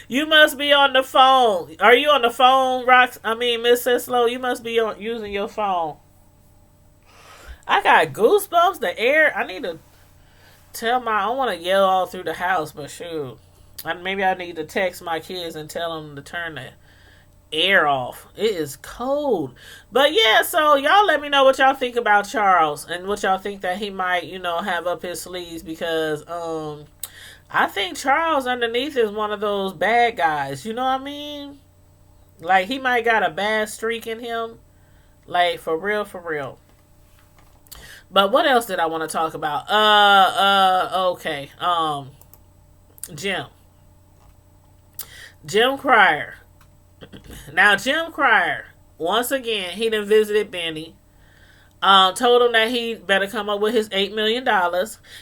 You must be on the phone. Are you on the phone, Miss Sislo? You must be using your phone. I got goosebumps. The air. I need to I want to yell all through the house, but shoot. Maybe I need to text my kids and tell them to turn the air off. It is cold. But yeah, so y'all let me know what y'all think about Charles and what y'all think that he might, have up his sleeves, because I think Charles underneath is one of those bad guys. You know what I mean? Like, he might got a bad streak in him. Like, for real. But what else did I want to talk about? Okay. Jim Cryer. Now, Jim Cryer, once again, he done visited Benny. Told him that he better come up with his $8 million.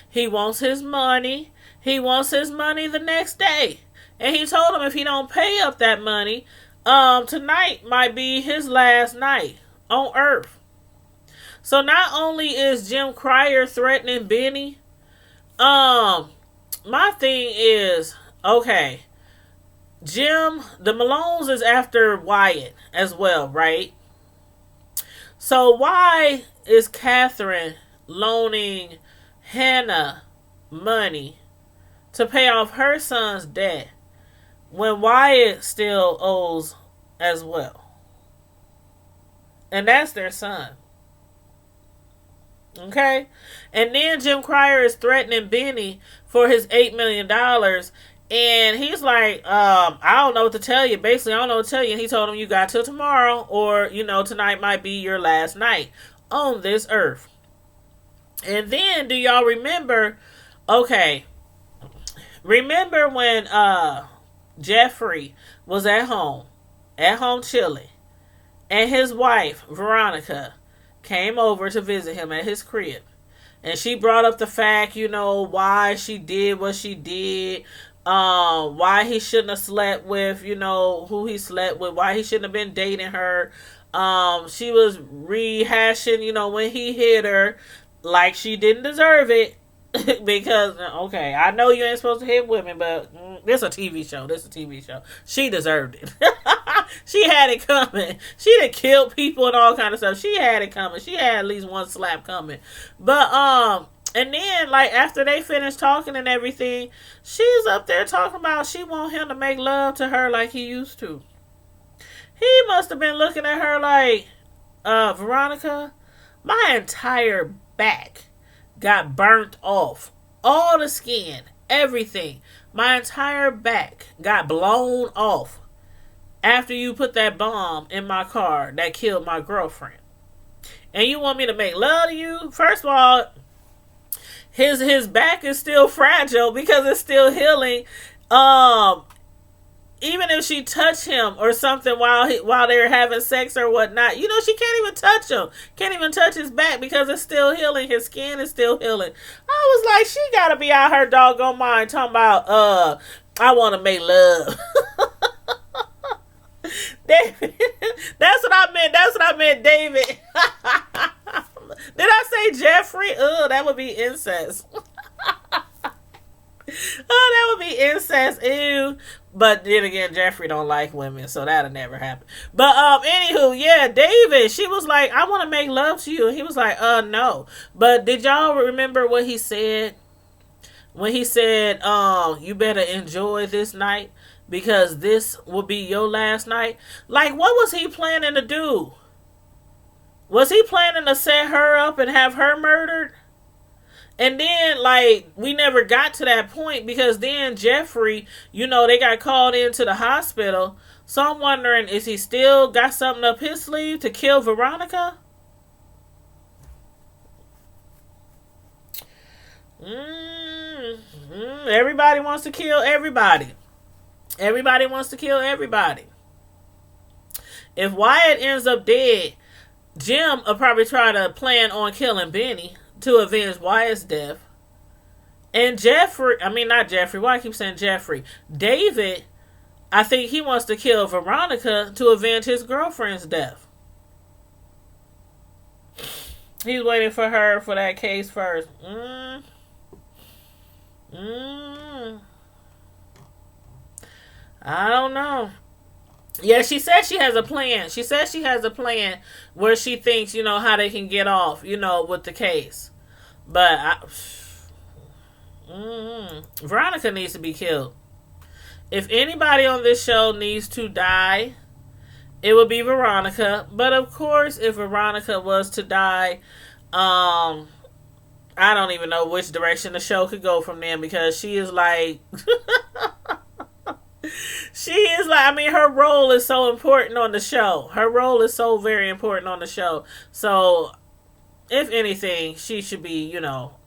He wants his money. The next day. And he told him if he don't pay up that money, tonight might be his last night on Earth. So not only is Jim Cryer threatening Benny, my thing is, okay, the Malones is after Wyatt as well, right? So why is Catherine loaning Hannah money to pay off her son's debt when Wyatt still owes as well? And that's their son. Okay? And then Jim Cryer is threatening Benny for his $8 million. And he's like, I don't know what to tell you. Basically, I don't know what to tell you. And he told him, you got till tomorrow, or, tonight might be your last night on this earth. And then, do y'all remember, remember when Jeffrey was at home chilling, and his wife, Veronica, came over to visit him at his crib. And she brought up the fact, why she did what she did, why he shouldn't have slept with, who he slept with, why he shouldn't have been dating her. She was rehashing, when he hit her, like she didn't deserve it. Because, okay, I know you ain't supposed to hit women, but this is a TV show. She deserved it. She had it coming. She done killed people and all kind of stuff. She had it coming. She had at least one slap coming. But, and then, like, after they finished talking and everything, she's up there talking about she want him to make love to her like he used to. He must have been looking at her like, Veronica, my entire back got burnt off. All the skin, everything. My entire back got blown off after you put that bomb in my car that killed my girlfriend. And you want me to make love to you? First of all, his back is still fragile because it's still healing. Even if she touched him or something while they were having sex or whatnot, she can't even touch him. Can't even touch his back because it's still healing. His skin is still healing. I was like, she gotta be out her doggone mind talking about I want to make love. David, that's what I meant, David. Did I say Jeffrey? That would be incest. That would be incest. Ew. But then again, Jeffrey don't like women, so that'll never happen. But anywho, yeah, David, she was like, I want to make love to you. And he was like, no. But did y'all remember what he said? When he said, you better enjoy this night because this will be your last night. Like, what was he planning to do? Was he planning to set her up and have her murdered? And then, like, we never got to that point because then Jeffrey, they got called into the hospital. So I'm wondering, is he still got something up his sleeve to kill Veronica? Everybody wants to kill everybody. Everybody wants to kill everybody. If Wyatt ends up dead, Jim will probably try to plan on killing Benny to avenge Wyatt's death. And not Jeffrey. Why I keep saying Jeffrey? David, I think he wants to kill Veronica to avenge his girlfriend's death. He's waiting for her for that case first. I don't know. Yeah, she said she has a plan. She says she has a plan where she thinks, how they can get off, with the case. But Veronica needs to be killed. If anybody on this show needs to die, it would be Veronica. But of course, if Veronica was to die, I don't even know which direction the show could go from then because she is like... her role is so important on the show. Her role is so very important on the show. So, if anything, she should be,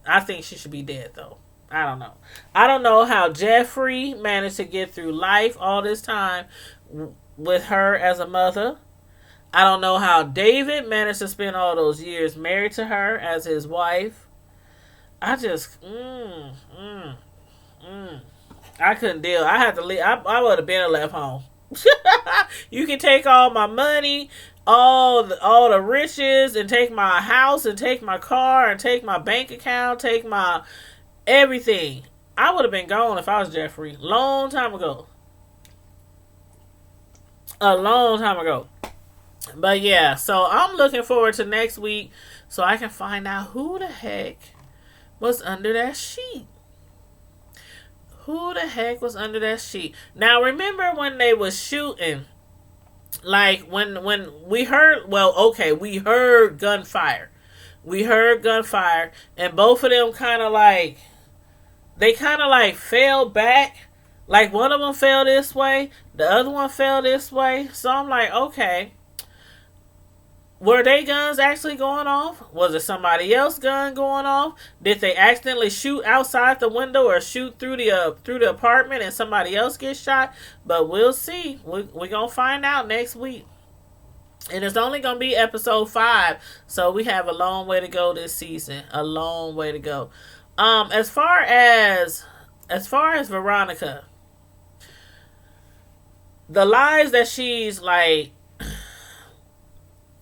I think she should be dead, though. I don't know. I don't know how Jeffrey managed to get through life all this time with her as a mother. I don't know how David managed to spend all those years married to her as his wife. I just, I couldn't deal. I had to leave. I would have been left home. You can take all my money, all the riches, and take my house, and take my car, and take my bank account, take my everything. I would have been gone if I was Jeffrey. Long time ago. A long time ago. But yeah, so I'm looking forward to next week so I can find out who the heck was under that sheet. Who the heck was under that sheet? Now, remember when they was shooting, like when we heard, we heard gunfire. We heard gunfire, and both of them kind of like fell back. Like one of them fell this way, the other one fell this way. So I'm like, okay. Were they guns actually going off? Was it somebody else's gun going off? Did they accidentally shoot outside the window or shoot through the apartment and somebody else gets shot? But we'll see. We're going to find out next week. And it's only going to be episode 5. So we have a long way to go this season. A long way to go. As far as Veronica, the lies that she's like...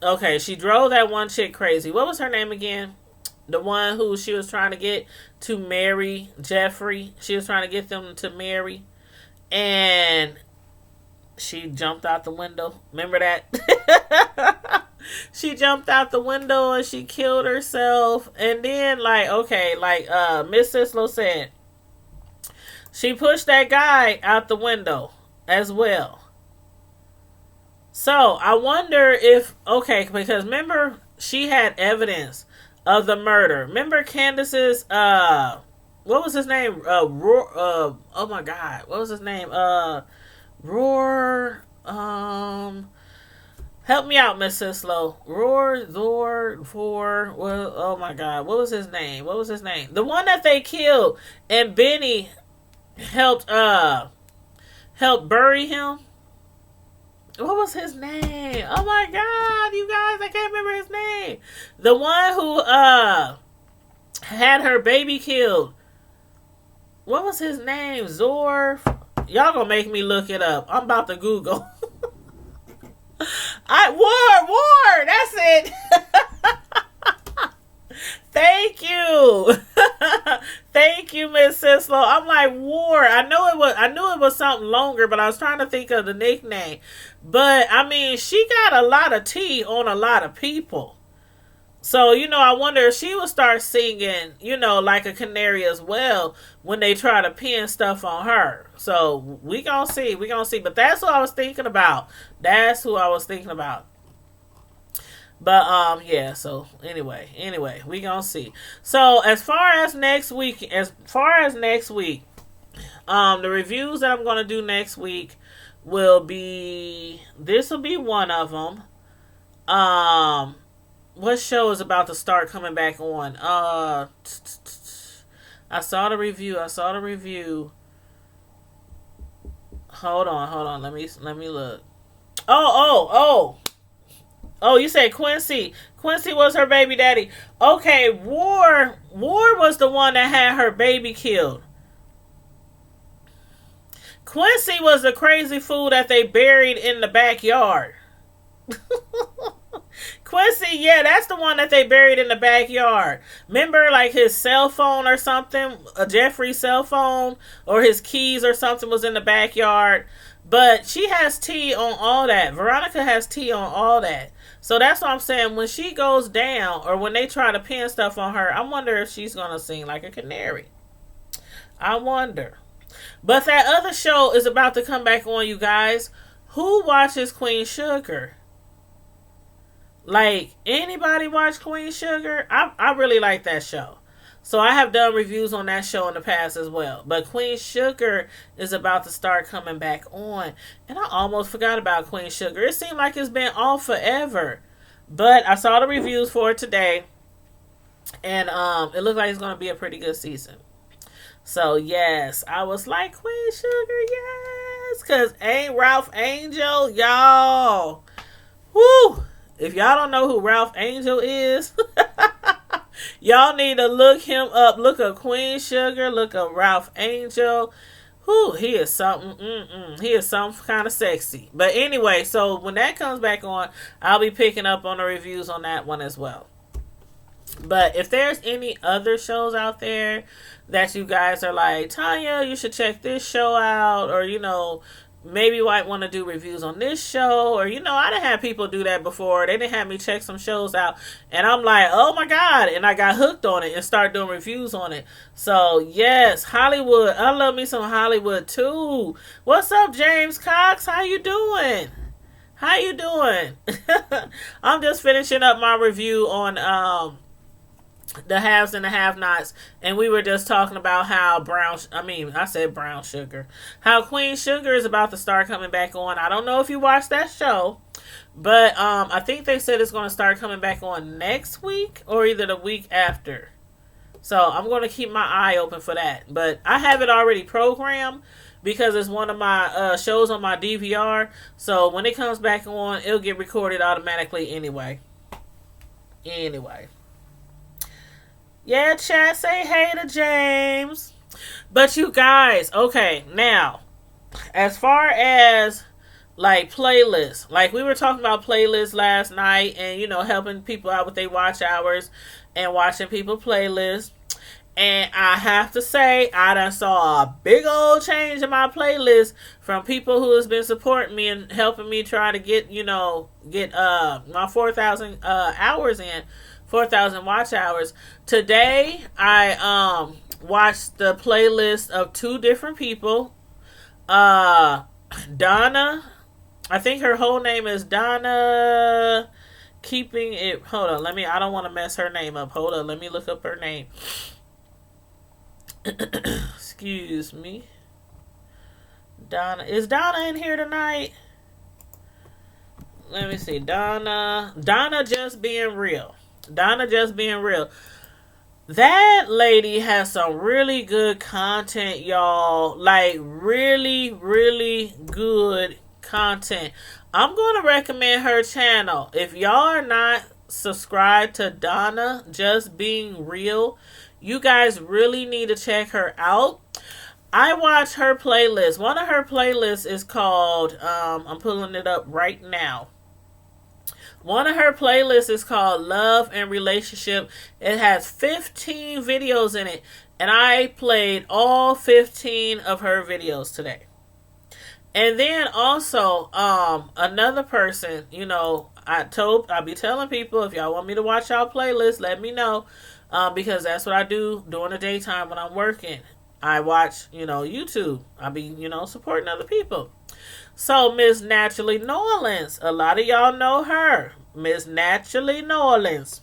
Okay, she drove that one chick crazy. What was her name again? The one who she was trying to get to marry Jeffrey. She was trying to get them to marry. And she jumped out the window. Remember that? She jumped out the window and she killed herself. And then, Miss Sislo said, she pushed that guy out the window as well. So, I wonder if, because remember, she had evidence of the murder. Remember Candace's what was his name? Oh my god, what was his name? Roar. Help me out, Miss Sislo. Roar, Zor, For. Well, oh my God, what was his name? What was his name? The one that they killed, and Benny helped bury him. What was his name? Oh my God, you guys, I can't remember his name. The one who had her baby killed. What was his name? Zor. Y'all gonna make me look it up. I'm about to Google. War. That's it. Thank you. Thank you, Miss Sislo. I'm like War. I knew it was something longer, but I was trying to think of the nickname. But I mean, she got a lot of tea on a lot of people. So, I wonder if she will start singing, like a canary as well when they try to pin stuff on her. So, we gonna see. But that's what I was thinking about. But, yeah, so, anyway, we gonna see. So, as far as next week, the reviews that I'm gonna do next week this will be one of them. What show is about to start coming back on? I saw the review. Hold on. Let me look. Oh, you said Quincy. Quincy was her baby daddy. Okay, War was the one that had her baby killed. Quincy was the crazy fool that they buried in the backyard. Quincy, yeah, that's the one that they buried in the backyard. Remember, like, his cell phone or something, Jeffrey's cell phone, or his keys or something was in the backyard. But she has tea on all that. Veronica has tea on all that. So that's what I'm saying. When she goes down, or when they try to pin stuff on her, I wonder if she's going to sing like a canary. I wonder. But that other show is about to come back on, you guys. Who watches Queen Sugar? Like, anybody watch Queen Sugar? I really like that show. So I have done reviews on that show in the past as well. But Queen Sugar is about to start coming back on. And I almost forgot about Queen Sugar. It seemed like it's been off forever. But I saw the reviews for it today. And it looks like it's going to be a pretty good season. So, yes. I was like, Queen Sugar, yes. Because ain't Ralph Angel, y'all. Woo. If y'all don't know who Ralph Angel is, y'all need to look him up. Look up Queen Sugar. Look up Ralph Angel. Whew, he is something. He is something kind of sexy. But anyway, so when that comes back on, I'll be picking up on the reviews on that one as well. But if there's any other shows out there that you guys are like, Tanya, you should check this show out, or, maybe you might want to do reviews on this show, or, I done had people do that before. They didn't have me check some shows out, and I'm like, oh my God, and I got hooked on it and started doing reviews on it. So, yes, Hollywood. I love me some Hollywood, too. What's up, James Cox? How you doing? I'm just finishing up my review on, the haves and the have-nots, and we were just talking about how brown sugar, how Queen Sugar is about to start coming back on. I don't know if you watched that show, but I think they said it's going to start coming back on next week or either the week after. So I'm going to keep my eye open for that, but I have it already programmed because it's one of my shows on my DVR. So when it comes back on, it'll get recorded automatically anyway. Yeah, chat, say hey to James. But you guys, okay, now, as far as, like, playlists, like, we were talking about playlists last night and, helping people out with their watch hours and watching people playlists. And I have to say, I done saw a big old change in my playlist from people who has been supporting me and helping me try to get my 4,000 hours in. 4,000 watch hours. Today, I watched the playlist of two different people. Donna, I think her whole name is Donna keeping it. Hold on, I don't want to mess her name up. Hold on, let me look up her name. Excuse me. Donna. Is Donna in here tonight? Let me see. Donna just being real. Donna just being real. That lady has some really good content, y'all. Like, really, really good content. I'm going to recommend her channel. If y'all are not subscribed to Donna Just Being Real, you guys really need to check her out. I watch her playlist. One of her playlists is called, I'm pulling it up right now. One of her playlists is called Love and Relationship. It has 15 videos in it. And I played all 15 of her videos today. And then also, another person, I'll be telling people, if y'all want me to watch y'all playlist, let me know. Because that's what I do during the daytime when I'm working. I watch, YouTube. I'll be, supporting other people. So, Miss Naturally Norlands. A lot of y'all know her. Miss Naturally Norlands.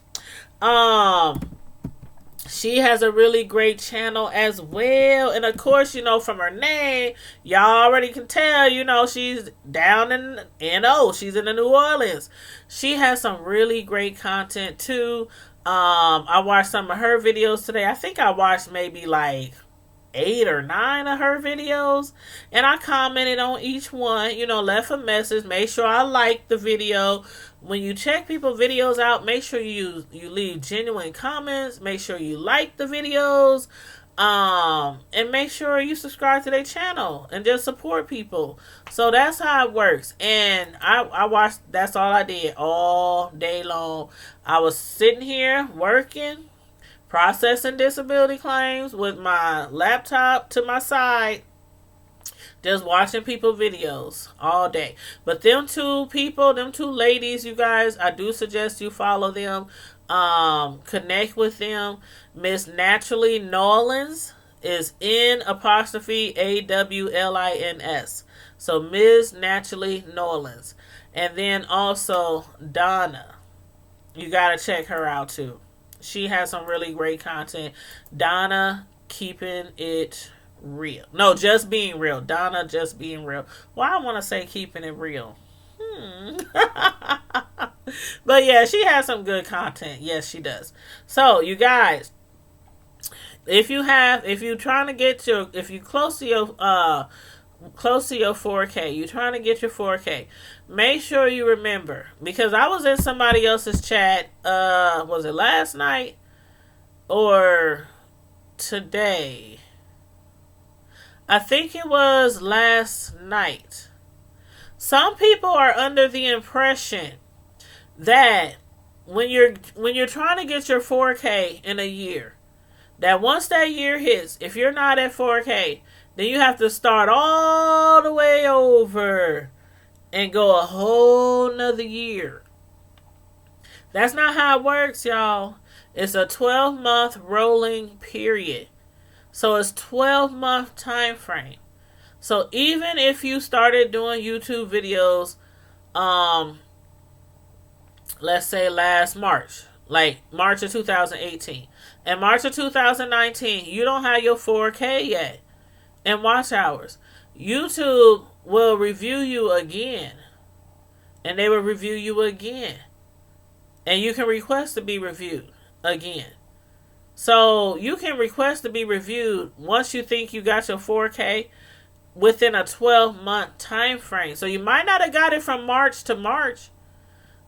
She has a really great channel as well. And of course, from her name, y'all already can tell, she's down in NO. She's in the New Orleans. She has some really great content too. I watched some of her videos today. I think I watched maybe like 8 or 9 of her videos, and I commented on each one, left a message, made sure I liked the video. When you check people's videos out, make sure you leave genuine comments, make sure you like the videos, and make sure you subscribe to their channel and just support people. So that's how it works. And I watched, that's all I did all day long. I was sitting here working, processing disability claims with my laptop to my side, just watching people videos all day. But them two ladies, you guys, I do suggest you follow them, connect with them. Miss Naturally Norlands is N'_AWLINS. So Miss Naturally Norlands. And then also Donna, you gotta check her out too. She has some really great content. Donna keeping it real. No, just being real. Donna just being real. Well, I want to say keeping it real. But yeah, she has some good content. Yes, she does. So, you guys, if you're trying to get if you're close to your 4K, you're trying to get your 4K, make sure you remember, because I was in somebody else's chat, was it last night or today? I think it was last night. Some people are under the impression that when you're trying to get your 4K in a year, that once that year hits, if you're not at 4K, then you have to start all the way over and go a whole nother year. That's not how it works, y'all. It's a 12-month rolling period. So it's 12-month time frame. So even if you started doing YouTube videos, let's say last March, like March of 2018, and March of 2019, you don't have your 4K yet and watch hours, YouTube will review you again. And they will review you again. And you can request to be reviewed again. So you can request to be reviewed once you think you got your 4K within a 12-month time frame. So you might not have got it from March to March,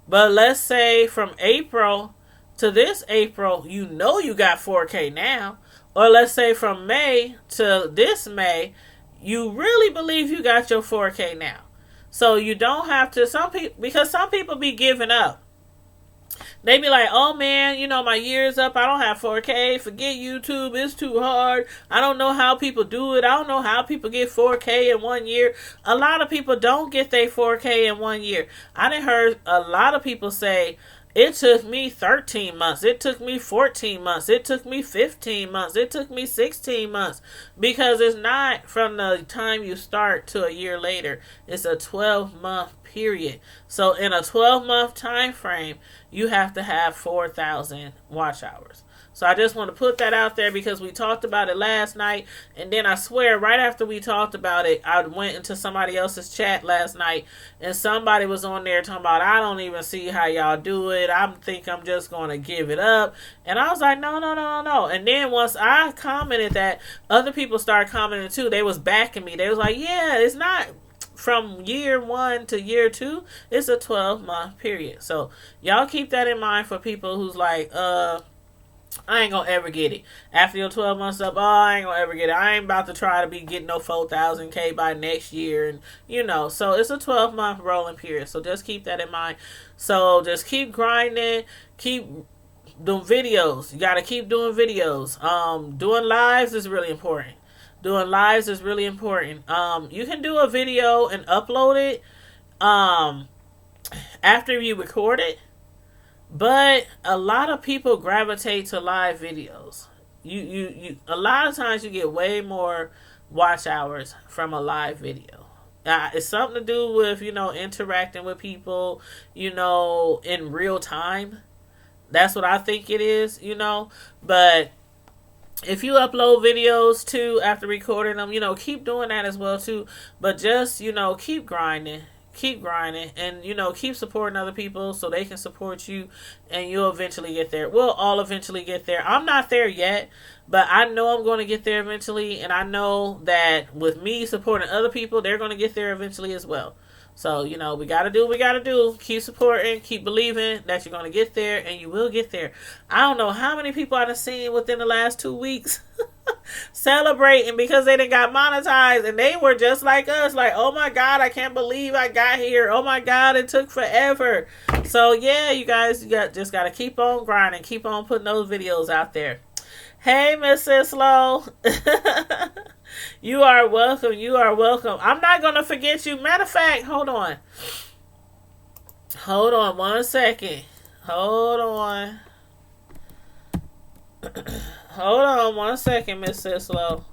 but let's say from April to this April, you got 4K now. Or let's say from May to this May, you really believe you got your 4K now. So you don't have to, because some people be giving up. They be like, oh man, my year's up. I don't have 4K. Forget YouTube. It's too hard. I don't know how people do it. I don't know how people get 4K in 1 year. A lot of people don't get their 4K in 1 year. I done heard a lot of people say, It took me 13 months. It took me 14 months. It took me 15 months. It took me 16 months. Because it's not from the time you start to a year later. It's a 12-month period. So in a 12-month time frame, you have to have 4,000 watch hours. So I just want to put that out there because we talked about it last night. And then I swear, right after we talked about it, I went into somebody else's chat last night. And somebody was on there talking about, I don't even see how y'all do it. I think I'm just going to give it up. And I was like, no, no, no, no, no. And then once I commented that, other people started commenting too. They was backing me. They was like, yeah, it's not from year 1 to year 2. It's a 12-month period. So y'all keep that in mind for people who's like, I ain't gonna ever get it. After your 12 months up, I ain't gonna ever get it. I ain't about to try to be getting no 4,000K by next year. And, so it's a 12-month rolling period. So just keep that in mind. So just keep grinding. Keep doing videos. You gotta keep doing videos. Doing lives is really important. Doing lives is really important. You can do a video and upload it after you record it. But a lot of people gravitate to live videos. You a lot of times you get way more watch hours from a live video. It's something to do with, interacting with people, in real time. That's what I think it is, But if you upload videos too after recording them, keep doing that as well too. But just, keep grinding. Keep grinding and, keep supporting other people so they can support you and you'll eventually get there. We'll all eventually get there. I'm not there yet, but I know I'm going to get there eventually. And I know that with me supporting other people, they're going to get there eventually as well. So, we got to do what we got to do. Keep supporting, keep believing that you're going to get there and you will get there. I don't know how many people I've seen within the last 2 weeks celebrating because they done got monetized and they were just like us. Like, oh my God, I can't believe I got here. Oh my God, it took forever. So, yeah, you guys just got to keep on grinding. Keep on putting those videos out there. Hey, Miss Sislo. You are welcome. You are welcome. I'm not going to forget you. Matter of fact, hold on. Hold on 1 second. Hold on. Hold on 1 second, Miss Sislo.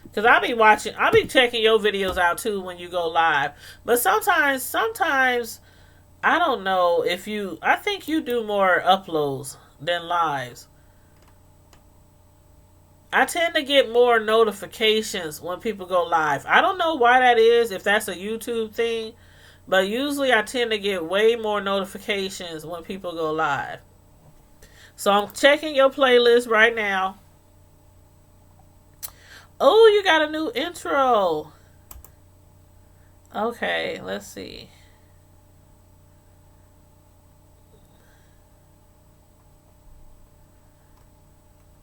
Because I be checking your videos out too when you go live. But sometimes, I don't know I think you do more uploads than lives. I tend to get more notifications when people go live. I don't know why that is, if that's a YouTube thing, but usually I tend to get way more notifications when people go live. So I'm checking your playlist right now. Oh, you got a new intro. Okay, let's see.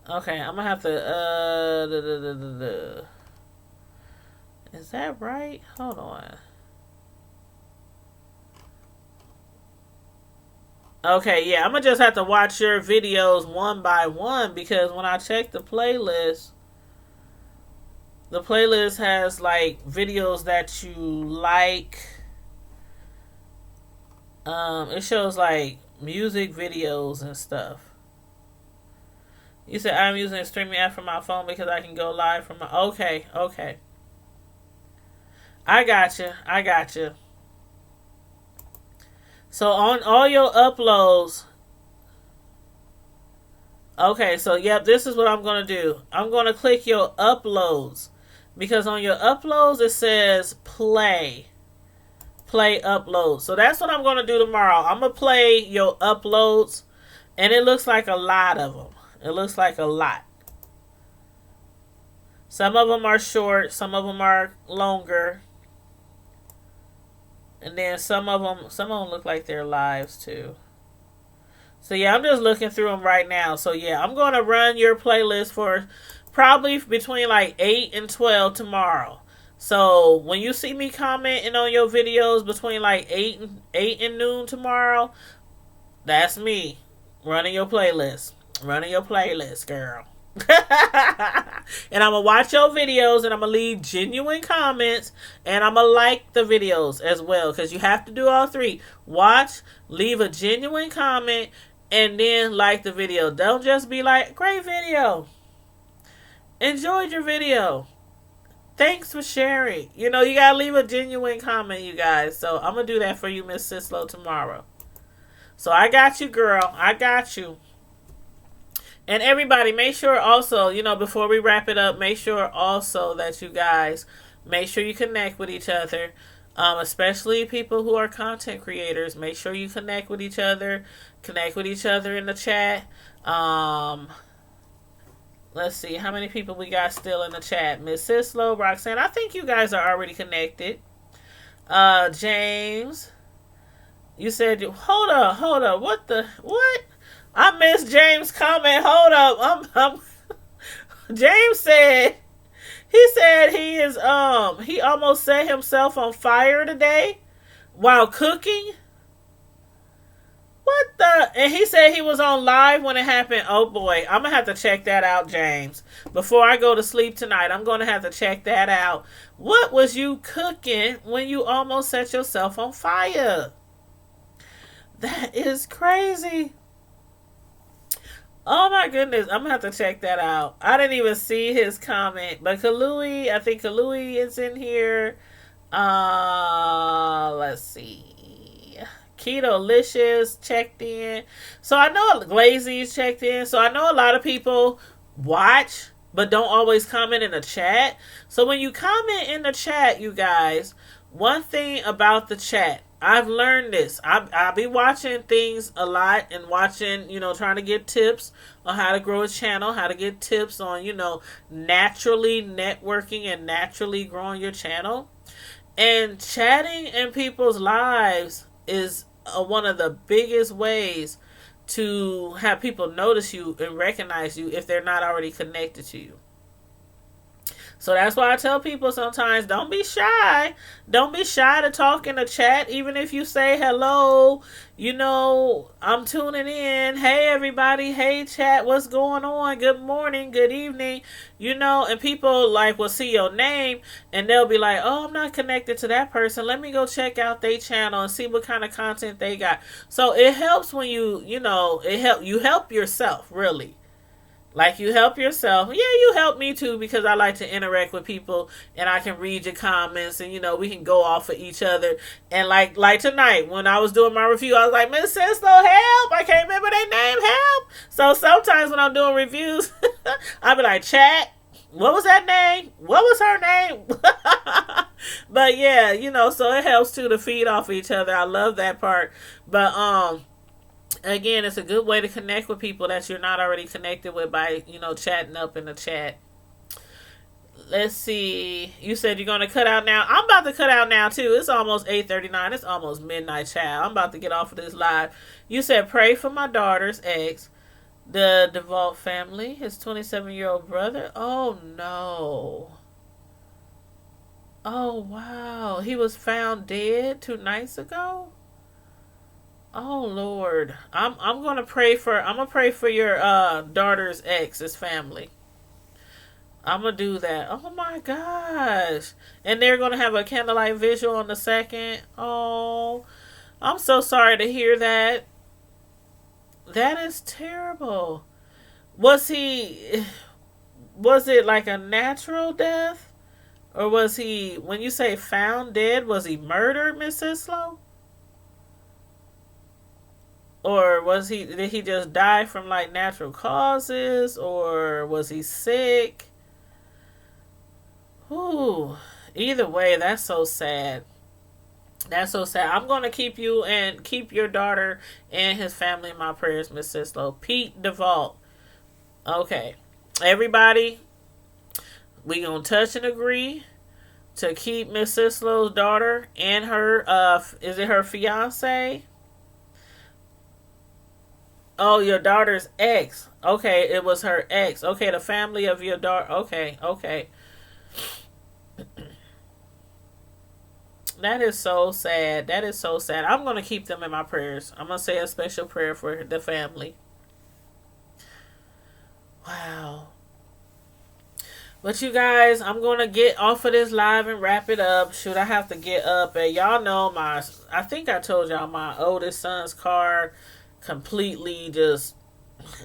Okay, I'm gonna have to, is that right? Hold on. Okay, yeah, I'm gonna just have to watch your videos one by one because when I check the playlist has like videos that you like. It shows like music videos and stuff. You said I'm using a streaming app from my phone because I can go live from my... Okay. I got you. So on all your uploads... Okay, so yep, this is what I'm going to do. I'm going to click your uploads. Because on your uploads it says play. Play uploads. So that's what I'm going to do tomorrow. I'm going to play your uploads. And it looks like a lot of them. It looks like a lot. Some of them are short. Some of them are longer. And then some of them look like they're lives too. So yeah, I'm just looking through them right now. So yeah, I'm going to run your playlist for probably between like 8 and 12 tomorrow. So when you see me commenting on your videos between like 8 and noon tomorrow, that's me running your playlist. Running your playlist, girl. And I'm gonna watch your videos, and I'm gonna leave genuine comments, and I'm gonna like the videos as well, because you have to do all three: watch, leave a genuine comment, and then like the video. Don't just be like, great video, enjoyed your video, thanks for sharing. You know, you gotta leave a genuine comment, you guys. So I'm gonna do that for you, Miss Sislo, tomorrow. So I got you, girl. I got you. And everybody, make sure also, before we wrap it up, make sure also that you guys make sure you connect with each other, especially people who are content creators. Make sure you connect with each other in the chat. Let's see how many people we got still in the chat. Miss Sislo, Roxanne, I think you guys are already connected. James, you said, hold up, what? I missed James' comment. Hold up. James said, he almost set himself on fire today while cooking. What the? And he said he was on live when it happened. Oh boy, I'm gonna have to check that out, James. Before I go to sleep tonight, I'm gonna have to check that out. What was you cooking when you almost set yourself on fire? That is crazy. Oh my goodness, I'm gonna have to check that out. I didn't even see his comment, but I think Kalui is in here. Let's see. Keto-licious checked in. So I know Glazy's checked in. So I know a lot of people watch, but don't always comment in the chat. So when you comment in the chat, you guys, one thing about the chat, I've learned this. I'll be watching things a lot and watching, trying to get tips on how to grow a channel, how to get tips on, naturally networking and naturally growing your channel. And chatting in people's lives is one of the biggest ways to have people notice you and recognize you if they're not already connected to you. So that's why I tell people sometimes, don't be shy. Don't be shy to talk in the chat. Even if you say hello, I'm tuning in. Hey, everybody. Hey, chat. What's going on? Good morning. Good evening. And people will see your name and they'll be like, oh, I'm not connected to that person. Let me go check out their channel and see what kind of content they got. So it helps when you help yourself, really. You help yourself. Yeah, you help me too, because I like to interact with people and I can read your comments and, we can go off of each other. And like tonight, when I was doing my review, I was like, Miss Sislo, help. I can't remember their name, help. So sometimes when I'm doing reviews, I'll be like, chat, what was that name? What was her name? But yeah, so it helps too to feed off each other. I love that part. But, again, it's a good way to connect with people that you're not already connected with by, chatting up in the chat. Let's see. You said you're going to cut out now. I'm about to cut out now, too. It's almost 8:39. It's almost midnight, child. I'm about to get off of this live. You said pray for my daughter's ex, the DeVault family, his 27-year-old brother. Oh, no. Oh, wow. He was found dead 2 nights ago? Oh Lord, I'm gonna pray for your daughter's ex's family. I'm gonna do that. Oh my gosh, and they're gonna have a candlelight vigil on the 2nd. Oh, I'm so sorry to hear that. That is terrible. Was it like a natural death, or was he? When you say found dead, was he murdered, Miss Sislo? Or did he just die from natural causes? Or was he sick? Ooh, either way, that's so sad. That's so sad. I'm going to keep you and keep your daughter and his family in my prayers, Miss Sislo. Pete DeVault. Okay. Everybody, we going to touch and agree to keep Miss Sislo's daughter and her, is it her fiance? Oh, your daughter's ex. Okay, it was her ex. Okay, the family of your daughter. Okay. That is so sad. I'm going to keep them in my prayers. I'm going to say a special prayer for the family. Wow. But you guys, I'm gonna get off of this live and wrap it up. Shoot, I have to get up, and y'all know I think I told y'all my oldest son's car completely just,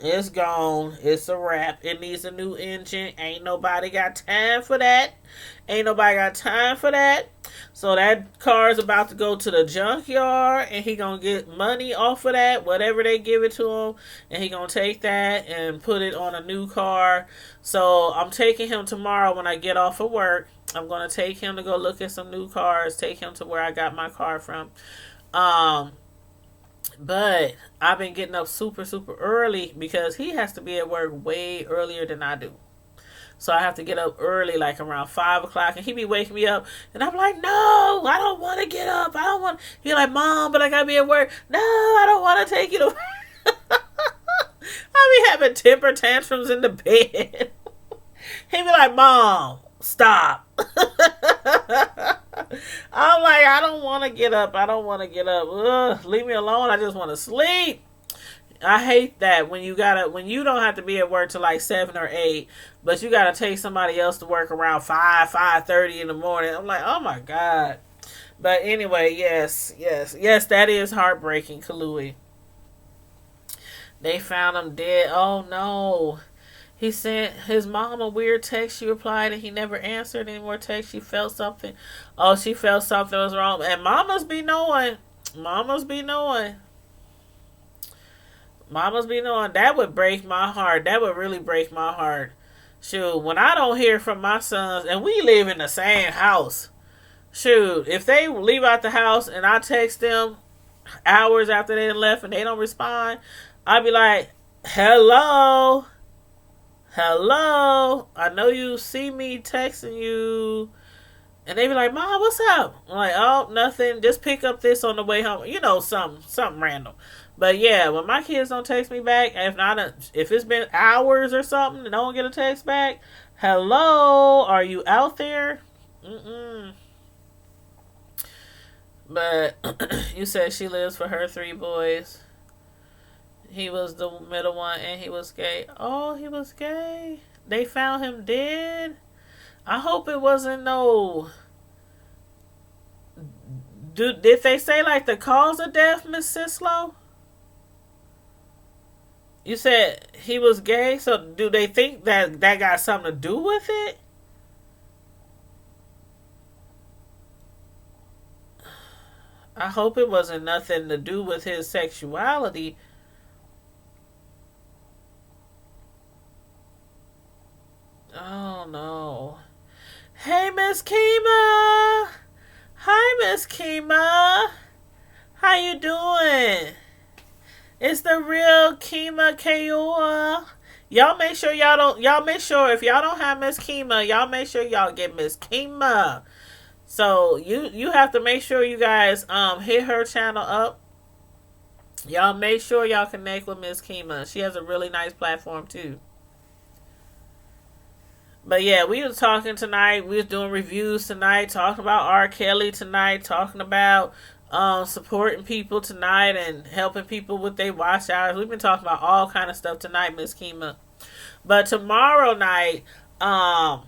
it's gone. It's a wrap. It needs a new engine. Ain't nobody got time for that. Ain't nobody got time for that. So that car is about to go to the junkyard, and he gonna get money off of that, whatever they give it to him, and he gonna take that and put it on a new car. So I'm taking him tomorrow when I get off of work. I'm gonna take him to go look at some new cars. Take him to where I got my car from. But I've been getting up super, super early because he has to be at work way earlier than I do. So I have to get up early, like around 5 o'clock, and he be waking me up, and I'm like, no, I don't want to get up. I don't want. He like, Mom, but I gotta be at work. No, I don't want to take you to work. I be having temper tantrums in the bed. He be like, Mom, stop. I'm like, I don't want to get up. I don't want to get up. Ugh, leave me alone. I just want to sleep. I hate that when you don't have to be at work till like 7 or 8, but you gotta take somebody else to work around 5:30 in the morning. I'm like, oh my God. But anyway, yes, that is heartbreaking, Kalui. They found him dead. Oh no. He sent his mom a weird text. She replied and he never answered any more text. She felt something. Oh, she felt something was wrong. And mamas be knowing. Mamas be knowing. That would break my heart. That would really break my heart. Shoot, when I don't hear from my sons, and we live in the same house. Shoot, if they leave out the house and I text them hours after they left and they don't respond, I'd be like, hello? I know you see me texting you. And they be like, Mom, what's up? I'm like, oh, nothing. Just pick up this on the way home. You know, something random. But yeah, when my kids don't text me back, if it's been hours or something and I don't get a text back, hello, are you out there? But you said she lives for her 3 boys. He was the middle one and he was gay. Oh, he was gay. They found him dead. I hope it wasn't no. Did they say like the cause of death, Miss Sislo? You said he was gay, so do they think that got something to do with it? I hope it wasn't nothing to do with his sexuality. Oh no. Hey, Miss Kima. Hi, Miss Kima. How you doing? It's the real Kima Kaua. Y'all make sure if y'all don't have Miss Kima, y'all make sure y'all get Miss Kima. So you have to make sure you guys hit her channel up. Y'all make sure y'all connect with Miss Kima. She has a really nice platform too. But yeah, we was talking tonight. We was doing reviews tonight, talking about R. Kelly tonight, talking about supporting people tonight and helping people with their watch hours. We've been talking about all kind of stuff tonight, Miss Kima. But tomorrow night, I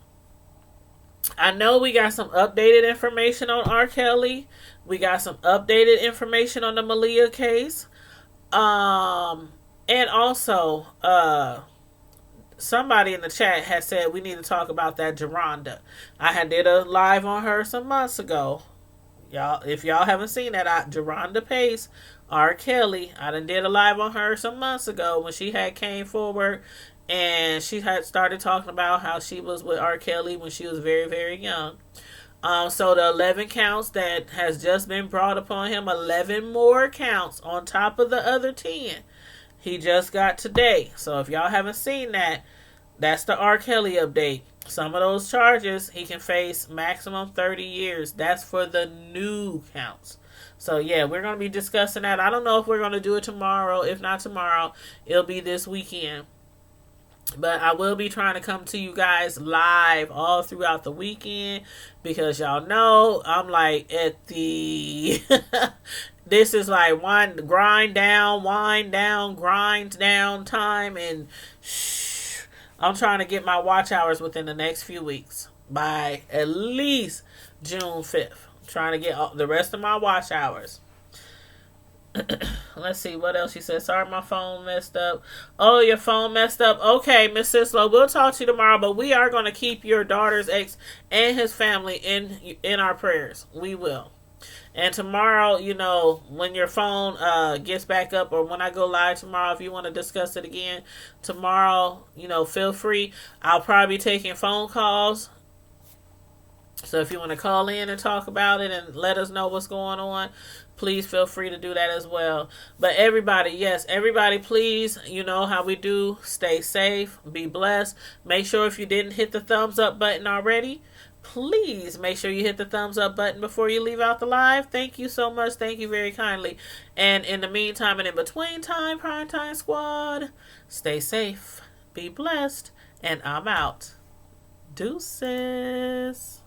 know we got some updated information on R. Kelly. We got some updated information on the Malia case. And also, somebody in the chat has said we need to talk about that Geronda. I had did a live on her some months ago. Y'all, if y'all haven't seen that, Geronda Pace, R. Kelly, I done did a live on her some months ago when she had came forward and she had started talking about how she was with R. Kelly when she was very, very young. So the 11 counts that has just been brought upon him, 11 more counts on top of the other 10. He just got today. So if y'all haven't seen that, that's the R. Kelly update. Some of those charges, he can face maximum 30 years. That's for the new counts. So yeah, we're going to be discussing that. I don't know if we're going to do it tomorrow. If not tomorrow, it'll be this weekend. But I will be trying to come to you guys live all throughout the weekend because y'all know I'm like at the this is like grind down time and I'm trying to get my watch hours within the next few weeks by at least June 5th. I'm trying to get the rest of my watch hours. Let's see what else she said. Sorry, my phone messed up. Oh, your phone messed up. Okay, Miss Sislo, we'll talk to you tomorrow, but we are going to keep your daughter's ex and his family in our prayers. We will. And tomorrow, when your phone gets back up, or when I go live tomorrow, if you want to discuss it again tomorrow, feel free. I'll probably be taking phone calls. So if you want to call in and talk about it and let us know what's going on, please feel free to do that as well. But everybody, please, you know how we do. Stay safe. Be blessed. Make sure if you didn't hit the thumbs up button already, please make sure you hit the thumbs up button before you leave out the live. Thank you so much. Thank you very kindly. And in the meantime and in between time, Prime Time Squad, stay safe. Be blessed. And I'm out. Deuces.